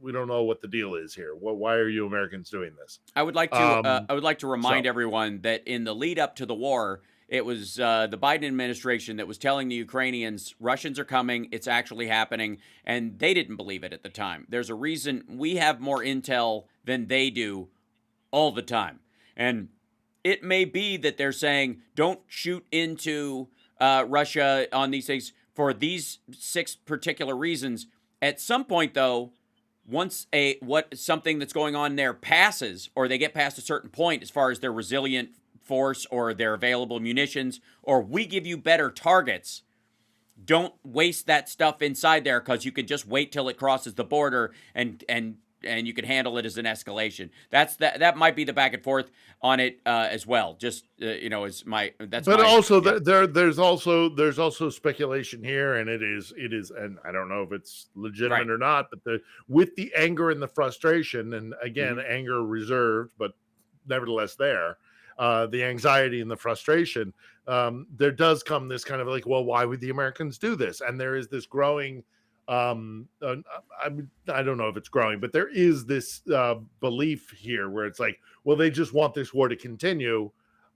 know what the deal is here. Why are you Americans doing this? I would like to remind everyone that in the lead up to the war, it was the Biden administration that was telling the Ukrainians, Russians are coming, it's actually happening, and they didn't believe it at the time. There's a reason we have more intel than they do all the time. And it may be that they're saying, don't shoot into Russia on these things for these 6 particular reasons. At some point, though, once something that's going on there passes, or they get past a certain point as far as their resilient force or their available munitions, or we give you better targets, don't waste that stuff inside there, because you can just wait till it crosses the border and you can handle it as an escalation. That might be the back and forth on it as well. Just is my that's. But my, also yeah. there's also speculation here, and it is, and I don't know if it's legitimate or not. But with the anger and the frustration, and again, anger reserved, but nevertheless there. The anxiety and the frustration, there does come this kind of like, well, why would the Americans do this? And there is this growing, I don't know if it's growing, but there is this belief here where it's like, well, they just want this war to continue.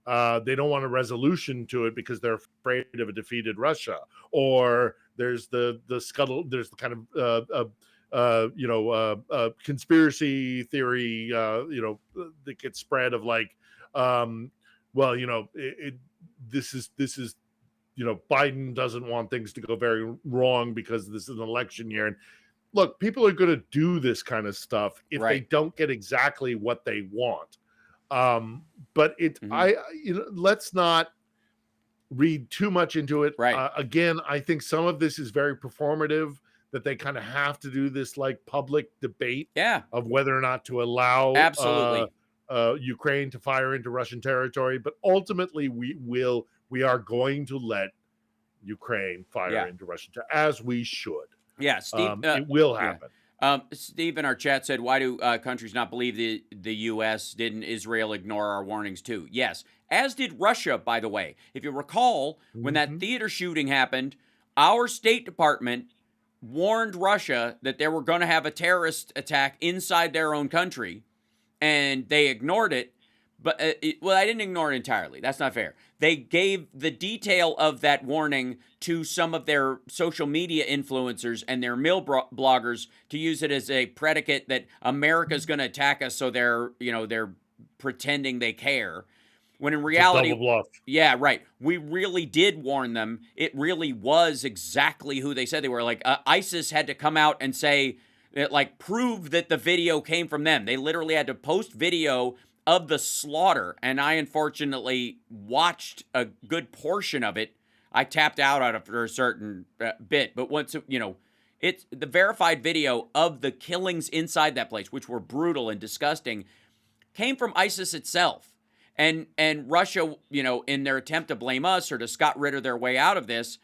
They don't want a resolution to it because they're afraid of a defeated Russia. Or there's the there's the kind of conspiracy theory, that gets spread of like, this is Biden doesn't want things to go very wrong because this is an election year. And look, people are going to do this kind of stuff if they don't get exactly what they want. But let's not read too much into it. Again, I think some of this is very performative, that they kind of have to do this like public debate of whether or not to allow Ukraine to fire into Russian territory. But ultimately, we are going to let Ukraine fire into Russian territory, as we should. Yeah, Steve, it will happen. Steve in our chat said, why do countries not believe the U.S.? Didn't Israel ignore our warnings too? Yes, as did Russia, by the way. If you recall, when that theater shooting happened, our State Department warned Russia that they were going to have a terrorist attack inside their own country, and they ignored it. But, I didn't ignore it entirely. That's not fair. They gave the detail of that warning to some of their social media influencers and their mill bloggers to use it as a predicate that America's going to attack us, so they're pretending they care. When in reality, double bluff. Yeah, right. We really did warn them. It really was exactly who they said they were. Like, ISIS had to come out and say, prove that the video came from them. They literally had to post video of the slaughter, and I unfortunately watched a good portion of it. I tapped out after a certain bit, but once It's the verified video of the killings inside that place, which were brutal and disgusting, came from ISIS itself. And Russia, you know, in their attempt to blame us or to Scott Ritter their way out of this,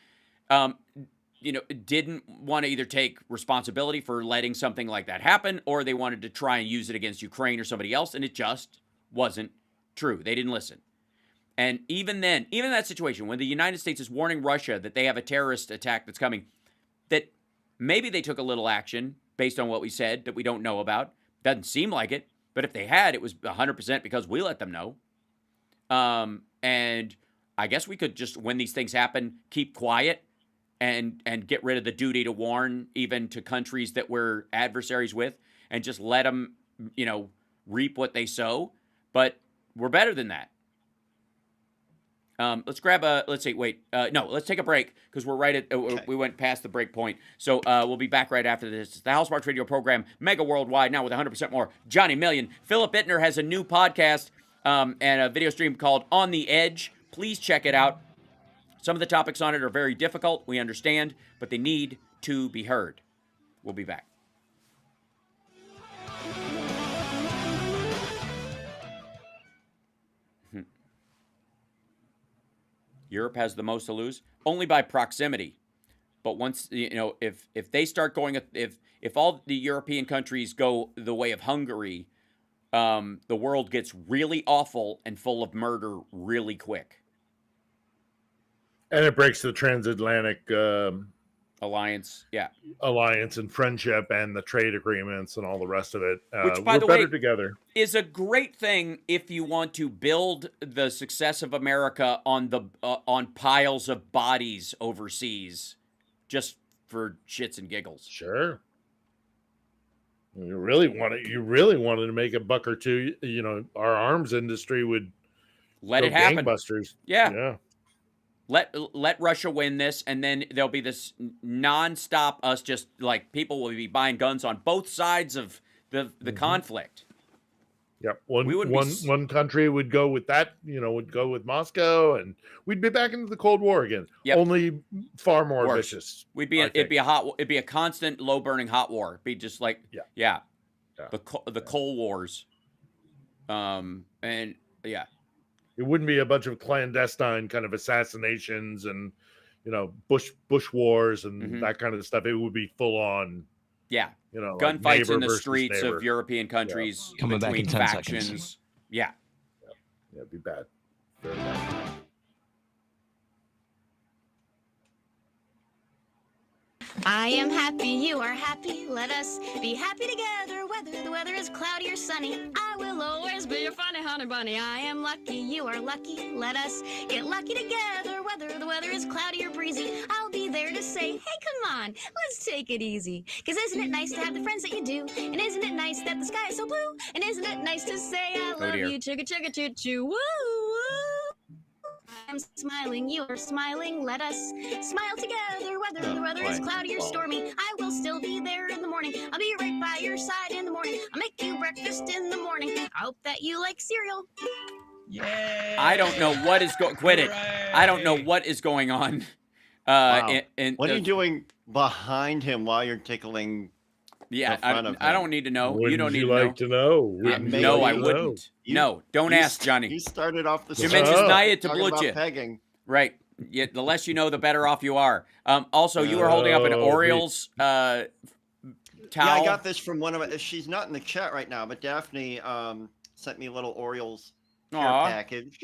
you know, didn't want to either take responsibility for letting something like that happen, or they wanted to try and use it against Ukraine or somebody else, and it just wasn't true. They didn't listen. And even then, even in that situation, when the United States is warning Russia that they have a terrorist attack that's coming, that maybe they took a little action based on what we said that we don't know about. Doesn't seem like it, but if they had, it was 100% because we let them know. And I guess we could just, when these things happen, keep quiet and get rid of the duty to warn even to countries that we're adversaries with, and just let them, you know, reap what they sow. But we're better than that. Let's grab let's take a break because we're right at, we went past the break point. So we'll be back right after this. It's the House Sparks Radio program, Mega Worldwide, now with 100% more. Johnny Million. Philip Bittner has a new podcast and a video stream called On the Edge. Please check it out. Some of the topics on it are very difficult, we understand, but they need to be heard. We'll be back. Europe has the most to lose, only by proximity. But once, you know, if they start going, if all the European countries go the way of Hungary, the world gets really awful and full of murder really quick. And it breaks the transatlantic alliance, alliance and friendship and the trade agreements and all the rest of it. Which, by we're the better way, together. Is a great thing if you want to build the success of America on the on piles of bodies overseas, just for shits and giggles. Sure. You really wanted to make a buck or two. You know, our arms industry would let it happen. Gangbusters. Yeah. Let Russia win this, and then there'll be this nonstop us just like people will be buying guns on both sides of the conflict. Yep. One country would go with that, you know, would go with Moscow, and we'd be back into the Cold War again. Yep. Only far more vicious. It'd be a constant low burning hot war. It'd be just like the Cold Wars. It wouldn't be a bunch of clandestine kind of assassinations and, you know, bush wars and that kind of stuff. It would be full on. Yeah. You know, gunfights like in the streets of European countries Coming back in between 10 factions. seconds. Yeah. Yeah, it'd be bad. Very bad. I am happy, you are happy, let us be happy together, whether the weather is cloudy or sunny. I will always be your funny honey bunny. I am lucky, you are lucky, let us get lucky together, whether the weather is cloudy or breezy. I'll be there to say, hey, come on, let's take it easy. 'Cause isn't it nice to have the friends that you do? And isn't it nice that the sky is so blue? And isn't it nice to say I love you, chugga chugga choo choo, woo woo. I'm smiling, you are smiling, let us smile together, whether the weather is cloudy or stormy. I will still be there in the morning. I'll be right by your side in the morning. I'll make you breakfast in the morning. I hope that you like cereal. Yeah. I don't know what is going. Quit it. I don't know what is going on. Wow. What are you doing behind him while you're tickling? Yeah, I don't need to know. Wouldn't you don't need to know. No, I wouldn't. No, don't ask, Johnny. You started off the pegging. Right. Yeah, the less you know, the better off you are. Also, you were holding up an Orioles towel. Yeah, I got this from one of it. She's not in the chat right now, but Daphne sent me a little Orioles care package.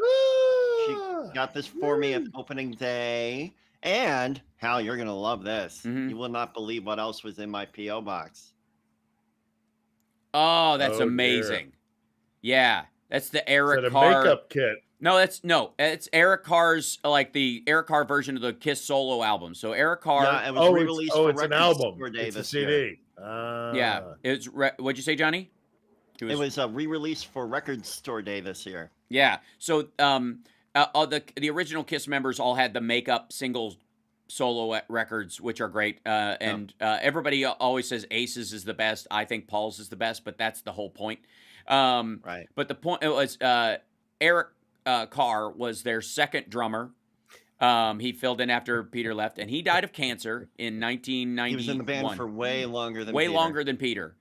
She got this for me at opening day. And Hal, you're gonna love this. You will not believe what else was in my PO box. Oh, that's amazing. Dear. Yeah, that's the Eric Carr makeup kit. No, it's Eric Carr's, like the Eric Carr version of the Kiss solo album. So Eric Carr. Yeah, it was re-released for it's an album. Day it's this a CD. Year. Yeah, it's what'd you say, Johnny? It was re-released for Record Store Day this year. Yeah. So the original Kiss members all had the makeup single solo records, which are great. Everybody always says Ace's is the best. I think Paul's is the best, but that's the whole point. Right. But the point was Eric Carr was their second drummer. He filled in after Peter left, and he died of cancer in 1991. He was in the band for way longer than way Peter. longer than Peter,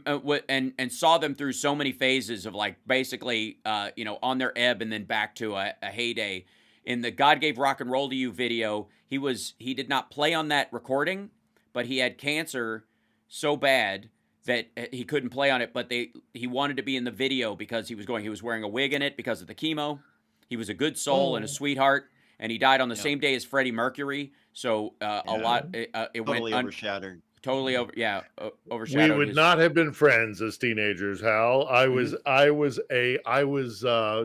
and saw them through so many phases of like basically on their ebb and then back to a heyday. In the God Gave Rock and Roll to You video, he did not play on that recording, but he had cancer so bad that he couldn't play on it, but he wanted to be in the video because he was wearing a wig in it because of the chemo. He was a good soul and a sweetheart, and he died on the same day as Freddie Mercury. So a lot it Totally went overshadowed. totally overshadowed. We would not have been friends as teenagers, Hal. I was a new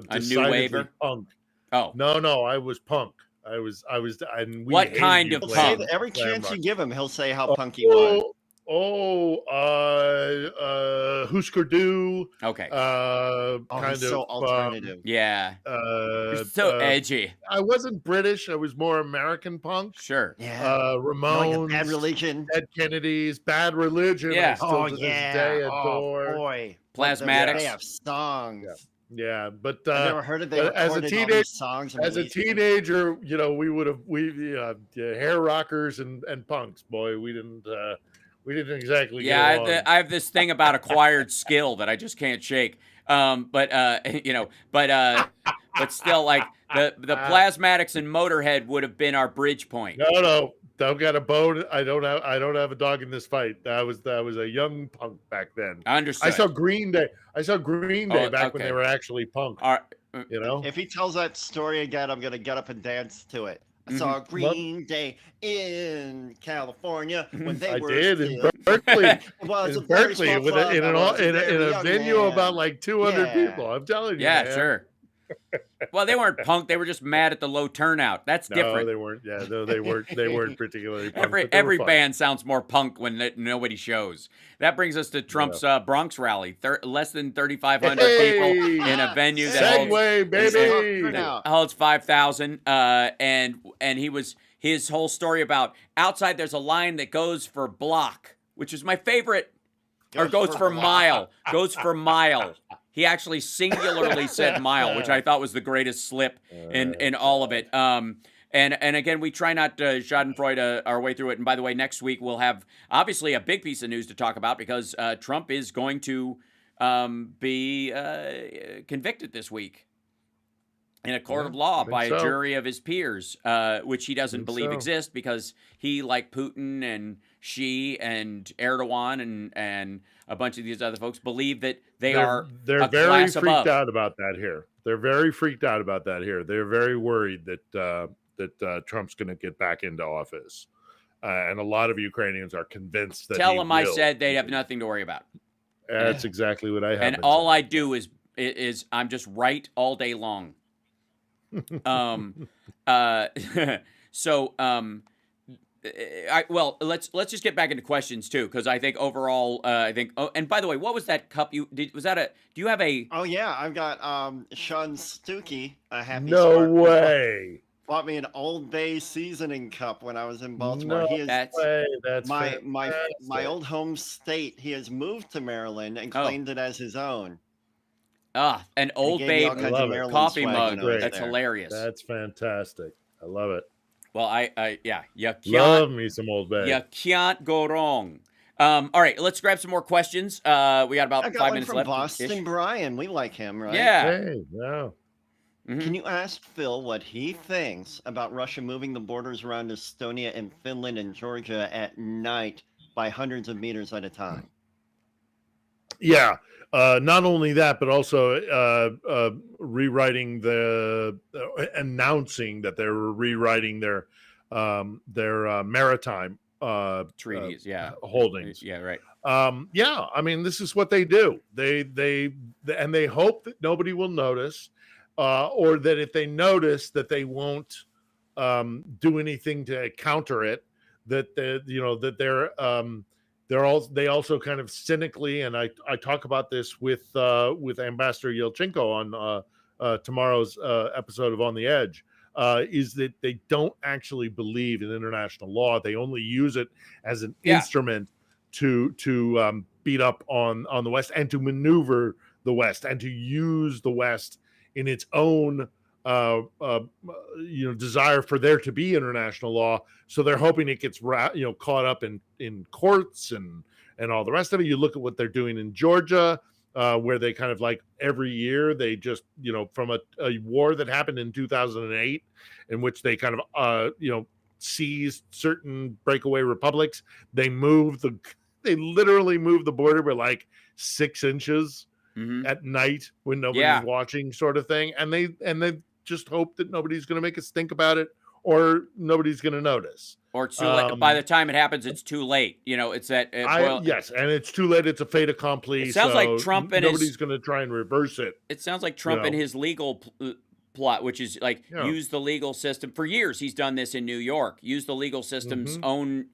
decidedly waver. punk. Oh no, I was punk. I was, and we What hated kind you of He'll playing say punk? that every glam chance rock. you give him, he'll say how punk he was. Husker Du. Okay. Kind He's so of alternative. Yeah. You're so edgy. I wasn't British. I was more American punk. Sure. Yeah. Ramones, Bad Religion. Dead Kennedys, Bad Religion. Yeah. I still to this day adore. Boy. Plasmatics. They have songs. Yeah, but I've never heard of they but as a recorded all teenager, these songs. And as a released them. teenager, we hair rockers and punks. Boy, we didn't exactly. Yeah, get along. I have this thing about acquired skill that I just can't shake. But still, like the Plasmatics and Motorhead would have been our bridge point. No, don't got a bone. I don't have a dog in this fight. I was a young punk back then. I understand. I saw Green Day. Back when they were actually punk. All right. If he tells that story again, I'm gonna get up and dance to it. I saw Green Day in California when they were. I did in still... Berkeley. Well, it's in a very Berkeley small with club. in a venue man. about like 200 Yeah. people. I'm telling you. Yeah, man. sure. Well, they weren't punk. They were just mad at the low turnout. That's different. No, they weren't. Yeah, no, they weren't. They weren't particularly punk. Every band sounds more punk when nobody shows. That brings us to Trump's Bronx rally. Less than 3,500 people in a venue that holds 5,000. And his whole story about outside there's a line that goes for block, which is my favorite, or goes for mile. Goes for mile. He actually singularly said mile, which I thought was the greatest slip in all of it. And again, we try not to schadenfreude our way through it. And by the way, next week we'll have obviously a big piece of news to talk about because Trump is going to be convicted this week in a court of law by a jury of his peers, which he doesn't believe exist because he, like Putin and Xi and Erdogan and a bunch of these other folks, believe that they're very freaked out about that here. They're very freaked out about that here. They're very worried that Trump's going to get back into office, and a lot of Ukrainians are convinced that. Tell them I said they'd have nothing to worry about. That's exactly what I have. And all I do is I'm just right all day long. Let's just get back into questions too, because I think overall, Oh, and by the way, what was that cup you did? Was that do you have a? Oh yeah, I've got Sean Stuckey, a happy. No Spark. way. Bought me an Old Bay seasoning cup when I was in Baltimore. No He is way. That's my old home state. He has moved to Maryland and claimed it as his own. An Old Bay coffee mug. That's hilarious. That's fantastic. I love it. Well, you can't love me some Old Bay. You can't go wrong. All right, let's grab some more questions. We got about 5 minutes from left. Boston Brian, we like him, right? Yeah. Hey, yeah. Mm-hmm. Can you ask Phil what he thinks about Russia moving the borders around Estonia and Finland and Georgia at night by hundreds of meters at a time? Yeah. Not only that, but also rewriting announcing that they were rewriting their maritime treaties, holdings. Yeah, right. I mean, this is what they do. They hope that nobody will notice, or that if they notice, that they won't do anything to counter it. That they also kind of cynically, and I talk about this with Ambassador Yelchenko on tomorrow's episode of On the Edge, is that they don't actually believe in international law. They only use it as an instrument to beat up on the West and to maneuver the West and to use the West in its own desire for there to be international law. So they're hoping it gets caught up in courts and all the rest of it. You look at what they're doing in Georgia, where they kind of like every year they just from a war that happened in 2008, in which they kind of seized certain breakaway republics. They literally moved the border by like 6 inches at night when nobody's watching, sort of thing. And they just hope that nobody's going to make a stink about it, or nobody's going to notice. Or too late. By the time it happens, it's too late. It's that. Yes, and it's too late. It's a fait accompli. It sounds like Trump and nobody's going to try and reverse it. It sounds like Trump and his legal plot, which is like use the legal system. For years, he's done this in New York. Use the legal system's own,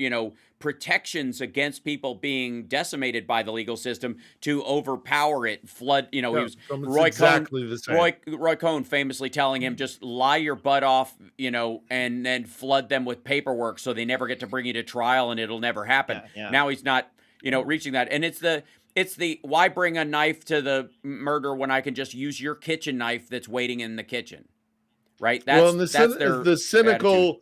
protections against people being decimated by the legal system to overpower it, flood. He was Roy Cohn famously telling him, just lie your butt off, and then flood them with paperwork so they never get to bring you to trial and it'll never happen. Now he's not, reaching that, and it's the why bring a knife to the murder when I can just use your kitchen knife that's waiting in the kitchen, right? That's their the cynical,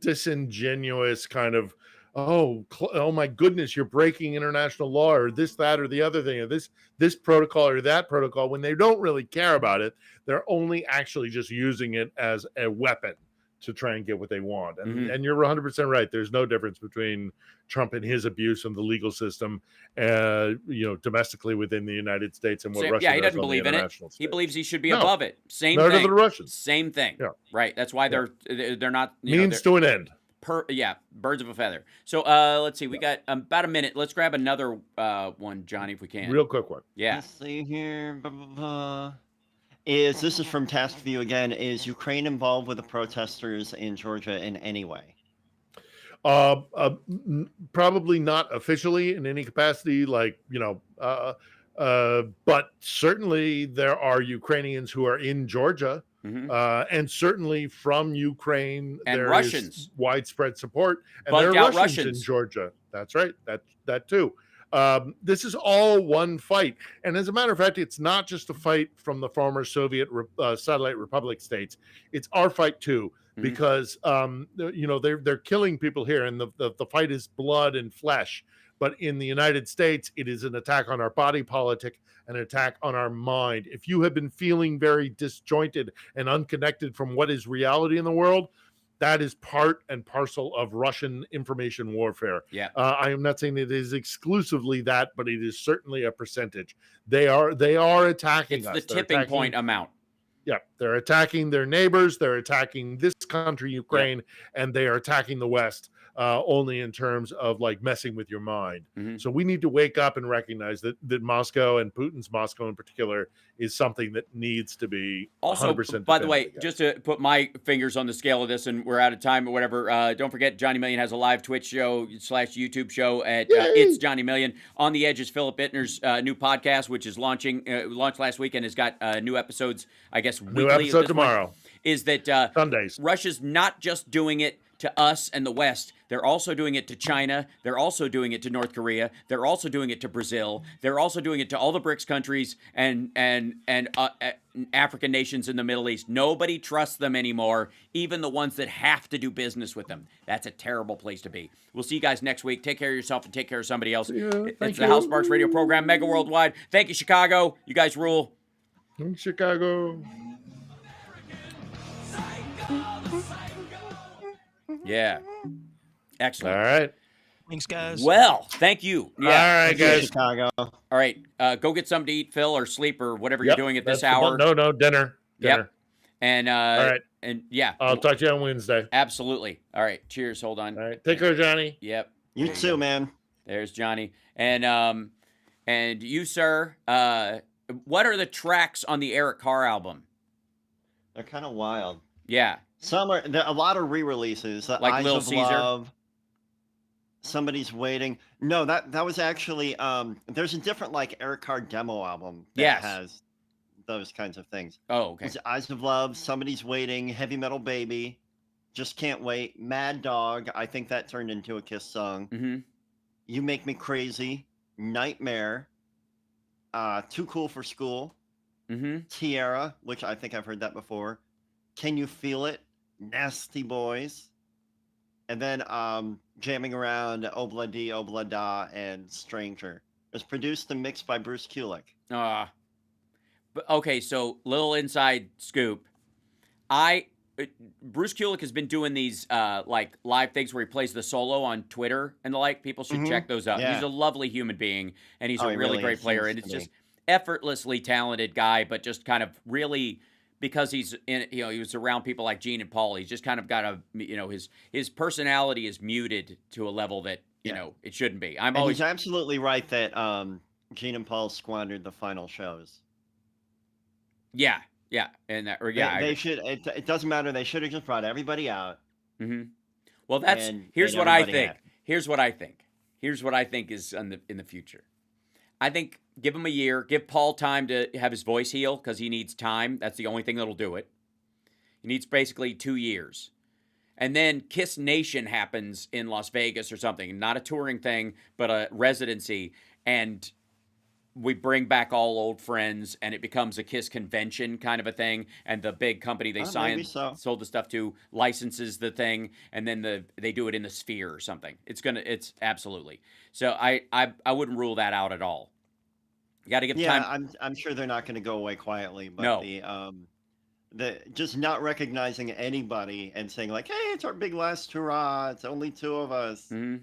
disingenuous kind of, oh my goodness, you're breaking international law, or this, that, or the other thing, or this protocol or that protocol, when they don't really care about it. They're only actually just using it as a weapon to try and get what they want. And you're 100% right. There's no difference between Trump and his abuse of the legal system, domestically within the United States and what Russia does. He doesn't believe in it. Stage. He believes he should be above it. Same thing. None of the Russians. Same thing. Yeah. Right. That's why they're not means to an end. Birds of a feather. So let's see. We got about a minute. Let's grab another one, Johnny, if we can. Real quick one. Yeah. Let's see here. This is from Task View again. Is Ukraine involved with the protesters in Georgia in any way? Probably not officially in any capacity, but certainly there are Ukrainians who are in Georgia, and certainly from Ukraine and there Russians. Is widespread support, and there are Russians in Georgia. That's right. That too. This is all one fight. And as a matter of fact, it's not just a fight from the former Soviet satellite republic states. It's our fight too, because, they're killing people here, and the fight is blood and flesh. But in the United States, it is an attack on our body politic, an attack on our mind. If you have been feeling very disjointed and unconnected from what is reality in the world, that is part and parcel of Russian information warfare. Yeah, I am not saying it is exclusively that, but it is certainly a percentage. They are attacking us. It's the tipping point amount. Yeah, they're attacking their neighbors. They're attacking this country, Ukraine, and they are attacking the West. Only in terms of like messing with your mind. So we need to wake up and recognize that Moscow, and Putin's Moscow in particular, is something that needs to be also 100%. By the way, just to put my fingers on the scale of this, and we're out of time or whatever, don't forget Johnny Million has a live Twitch show / YouTube show at It's Johnny Million. On the Edge is Philip Bittner's new podcast, which is launched last week and has got new episodes, I guess, weekly. New episode tomorrow. Is that Sundays. Russia's not just doing it to us and the West. They're also doing it to China. They're also doing it to North Korea. They're also doing it to Brazil. They're also doing it to all the BRICS countries and African nations in the Middle East. Nobody trusts them anymore, even the ones that have to do business with them. That's a terrible place to be. We'll see you guys next week. Take care of yourself and take care of somebody else. It's the House Sparks Radio program, Mega Worldwide. Thank you, Chicago. You guys rule. In Chicago. Yeah. Excellent. All right. Thanks, guys. Well, thank you. Yeah. All right, guys. Chicago. All right. Go get something to eat, Phil, or sleep, or whatever you're doing at this hour. No, dinner. Yep. And all right. And yeah. I'll talk to you on Wednesday. Absolutely. All right. Cheers. Hold on. All right. Take care, Johnny. Yep. You too, man. There's Johnny. And you, sir, what are the tracks on the Eric Carr album? They're kind of wild. Yeah. A lot of re-releases. Like Eyes Lil of Caesar? Love, Somebody's Waiting. No, that was actually there's a different like Eric Carr demo album that has those kinds of things. Oh, okay. It's Eyes of Love, Somebody's Waiting, Heavy Metal Baby, Just Can't Wait, Mad Dog. I think that turned into a Kiss song. You Make Me Crazy, Nightmare, Too Cool for School, Mm-hmm. Tierra, which I think I've heard that before. Can You Feel It? Nasty Boys. And then jamming around Obla Di, Obla Da, and Stranger. It was produced and mixed by Bruce Kulick. But okay, so little inside scoop. Bruce Kulick has been doing these like live things where he plays the solo on Twitter and the like. People should check those out. He's Yeah. a lovely human being, and he's Oh, a he really really great player. seems And to it's just be. effortlessly talented guy, but just kind of really because he's in, he was around people like Gene and Paul. He's just kind of got his personality is muted to a level that Yeah. it shouldn't be. And he's absolutely right that Gene and Paul squandered the final shows. Yeah, and that, or yeah, They should. It doesn't matter. They should have just brought everybody out. Mm-hmm. Well, And here's made what I everybody think. happy. Here's what I think. Here's what I think is in the future. I think give him a year. Give Paul time to have his voice heal because he needs time. That's the only thing that'll do it. He needs basically 2 years. And then Kiss Nation happens in Las Vegas or something. Not a touring thing, but a residency. And we bring back all old friends, and it becomes a Kiss convention kind of a thing. And the big company they Maybe so. sold the stuff to licenses the thing, and then they do it in the Sphere or something. It's absolutely. So I wouldn't rule that out at all. You got to give Yeah, time. I'm sure they're not going to go away quietly, but No. the just not recognizing anybody and saying like, "Hey, it's our big last hurrah. It's only two of us." Mhm.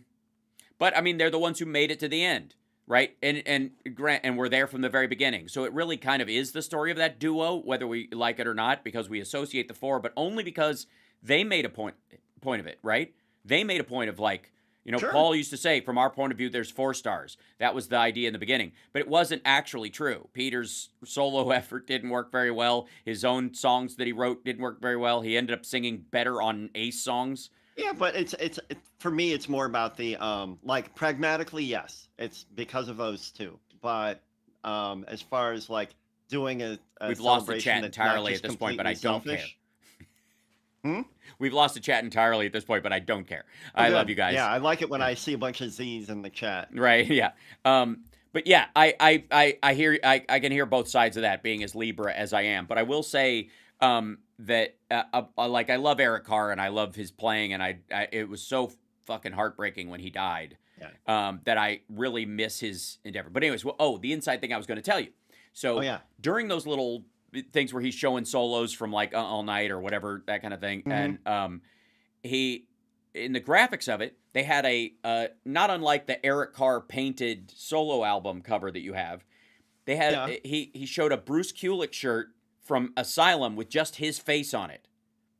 But I mean, they're the ones who made it to the end, right? And we're there from the very beginning. So it really kind of is the story of that duo, whether we like it or not, because we associate the four, but only because they made a point of it, right? They made a point of like, Sure. Paul used to say, from our point of view, there's 4 stars. That was the idea in the beginning, but it wasn't actually true. Peter's solo effort didn't work very well. His own songs that he wrote didn't work very well. He ended up singing better on Ace songs. Yeah, but it's for me, it's more about the like pragmatically, yes, it's because of those two. But as far as like doing a We've lost the celebration chat that's not entirely just at this point, but I completely don't selfish. We've lost the chat entirely at this point, but I don't care. Oh, I love good. you guys. Yeah, I like it when I see a bunch of Z's in the chat. Right. Yeah. But yeah, I hear I can hear both sides of that being as Libra as I am. But I will say that like I love Eric Carr and I love his playing, and I it was so fucking heartbreaking when he died. Yeah. That I really miss his endeavor. But anyways, the inside thing I was going to tell you. So Oh, yeah. during those little things where he's showing solos from like All Night or whatever, that kind of thing, and he in the graphics of it, they had a not unlike the Eric Carr painted solo album cover that you have. They had he showed a Bruce Kulick shirt from Asylum with just his face on it.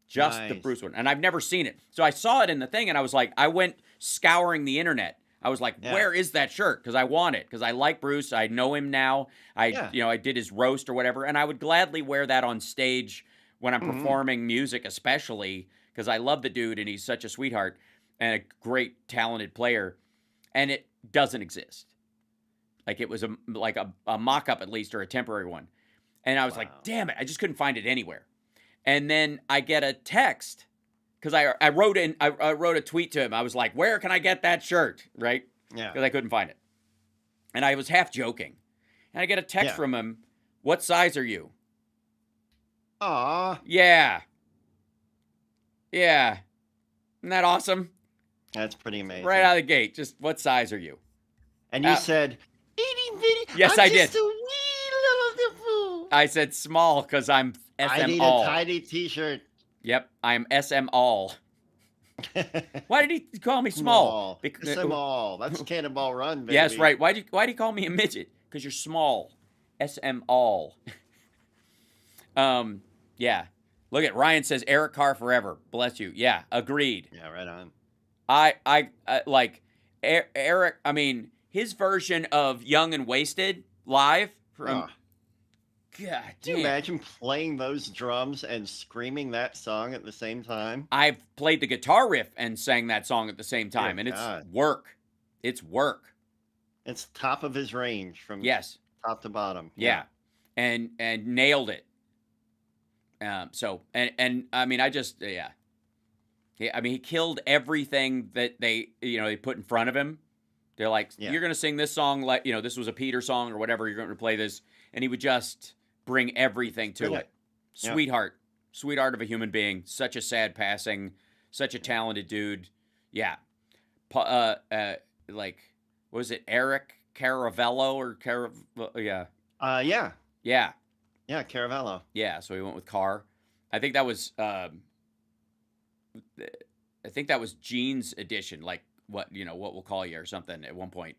Just the Nice. Bruce one. And I've never seen it. So I saw it in the thing and I was like, I went scouring the internet. I was like, Yeah. where is that shirt? Because I want it. Because I like Bruce. I know him now. Yeah. I did his roast or whatever. And I would gladly wear that on stage when I'm performing music, especially because I love the dude and he's such a sweetheart and a great talented player. And it doesn't exist. Like it was a mock-up at least, or a temporary one. And I was like, damn it, I just couldn't find it anywhere. And then I get a text because I wrote a tweet to him. I was like, where can I get that shirt? Right? Yeah. Because I couldn't find it. And I was half joking. And I get a text from him. What size are you? Aw. Yeah. Yeah. Isn't that awesome? That's pretty amazing. Right out of the gate. Just what size are you? And you said, itty bitty. Yes, I'm I did. just a wee little fool. I said small because I'm SM I need all. a tidy t-shirt. Yep, I'm SM all. Why did he call me small? Small. That's Cannonball Run, baby. Yes, right. Why'd he call me a midget? Because you're small. SM all. Yeah. Look at Ryan says Eric Carr forever. Bless you. Yeah, agreed. Yeah, right on. I like Eric. I mean, his version of Young and Wasted live from. God Can you damn. imagine playing those drums and screaming that song at the same time? I've played the guitar riff and sang that song at the same time, and God. it's work. It's work. It's top of his range from top to bottom. Yeah. And nailed it. So and I mean, I just I mean, he killed everything that they put in front of him. They're like, you're gonna sing this song like this was a Peter song or whatever. You're going to play this, and he would just bring everything to Good. it. Yeah. Sweetheart of a human being. Such a sad passing. Such a talented dude. Yeah. Like, what was it? Eric Caravello or yeah. Yeah. Yeah. Yeah, Caravello. Yeah. So he went with Carr. I think that was Gene's edition, like what we'll call you or something at one point.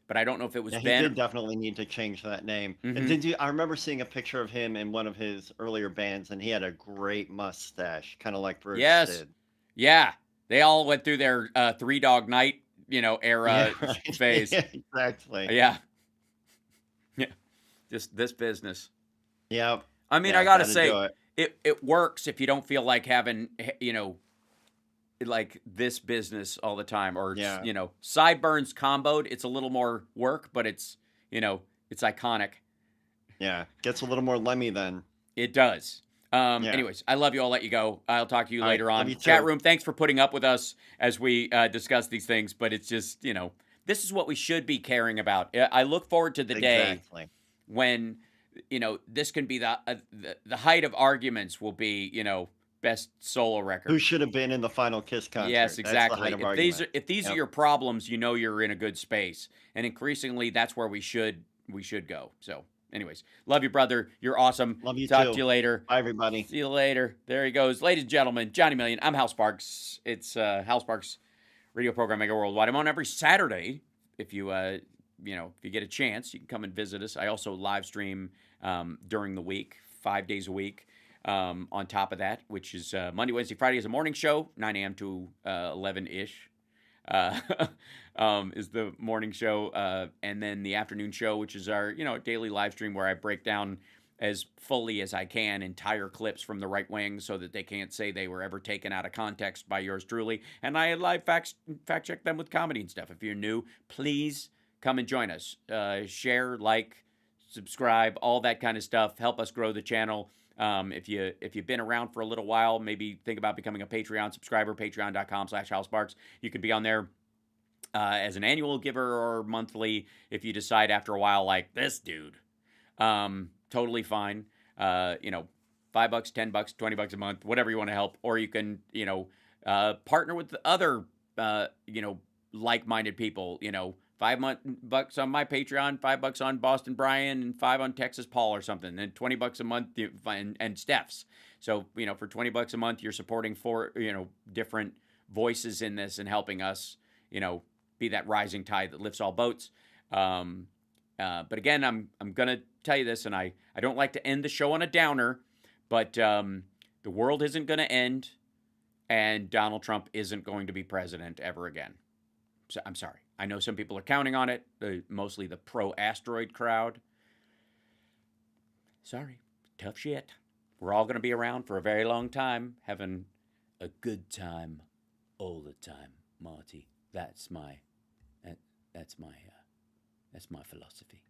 But I don't know if it was Yeah, he Ben. did definitely need to change that name. And Mhm. I remember seeing a picture of him in one of his earlier bands, and he had a great mustache, kind of like Bruce Yes. did. Yeah. They all went through their Three Dog Night, era Yeah, right. phase. Yeah, exactly. Yeah. Yeah. Just this business. Yeah. I mean, Yeah, I gotta gotta say, do it. it works if you don't feel like having, like this business all the time, or Yeah. sideburns comboed. It's a little more work, but it's it's iconic. Yeah. Gets a little more Lemmy then. It does. Yeah. Anyways, I love you. I'll let you go. I'll talk to you All right. later Love on. you Chat too. room, thanks for putting up with us as we discuss these things. But it's just, this is what we should be caring about. I look forward to the day Exactly. when, this can be the height of arguments will be, best solo record. Who should have been in the Final Kiss concert? Yes, That's the exactly. height of If argument. these are Yep. your problems, you're in a good space. And increasingly, that's where we should go. So, anyways, love you, brother. You're awesome. Love you Talk too. to you later. Bye, everybody. See you later. There he goes. Ladies and gentlemen, Johnny Million. I'm Hal Sparks. It's Hal Sparks radio program, Mega Worldwide. I'm on every Saturday. If you, if you get a chance, you can come and visit us. I also live stream during the week, 5 days a week. On top of that, which is Monday, Wednesday, Friday is a morning show, 9 a.m. to 11-ish is the morning show. And then the afternoon show, which is our, daily live stream where I break down as fully as I can entire clips from the right wing so that they can't say they were ever taken out of context by yours truly. And I live fact check them with comedy and stuff. If you're new, please come and join us. Share, like, subscribe, all that kind of stuff. Help us grow the channel. If you've been around for a little while, maybe think about becoming a Patreon subscriber, patreon.com/HalSparks. You could be on there as an annual giver or monthly if you decide after a while, like this dude. Totally fine. $5, $10, $20 a month, whatever you want to help. Or you can, partner with other, like-minded people, $5 on my Patreon, $5 on Boston Brian, and $5 on Texas Paul or something, and $20 a month and Steph's. So, for $20 a month, you're supporting 4, different voices in this and helping us, be that rising tide that lifts all boats. But again, I'm gonna tell you this, and I don't like to end the show on a downer, but the world isn't gonna end, and Donald Trump isn't going to be president ever again. So I'm sorry. I know some people are counting on it, mostly the pro-asteroid crowd. Sorry, tough shit. We're all going to be around for a very long time, having a good time all the time, Marty. That's my philosophy.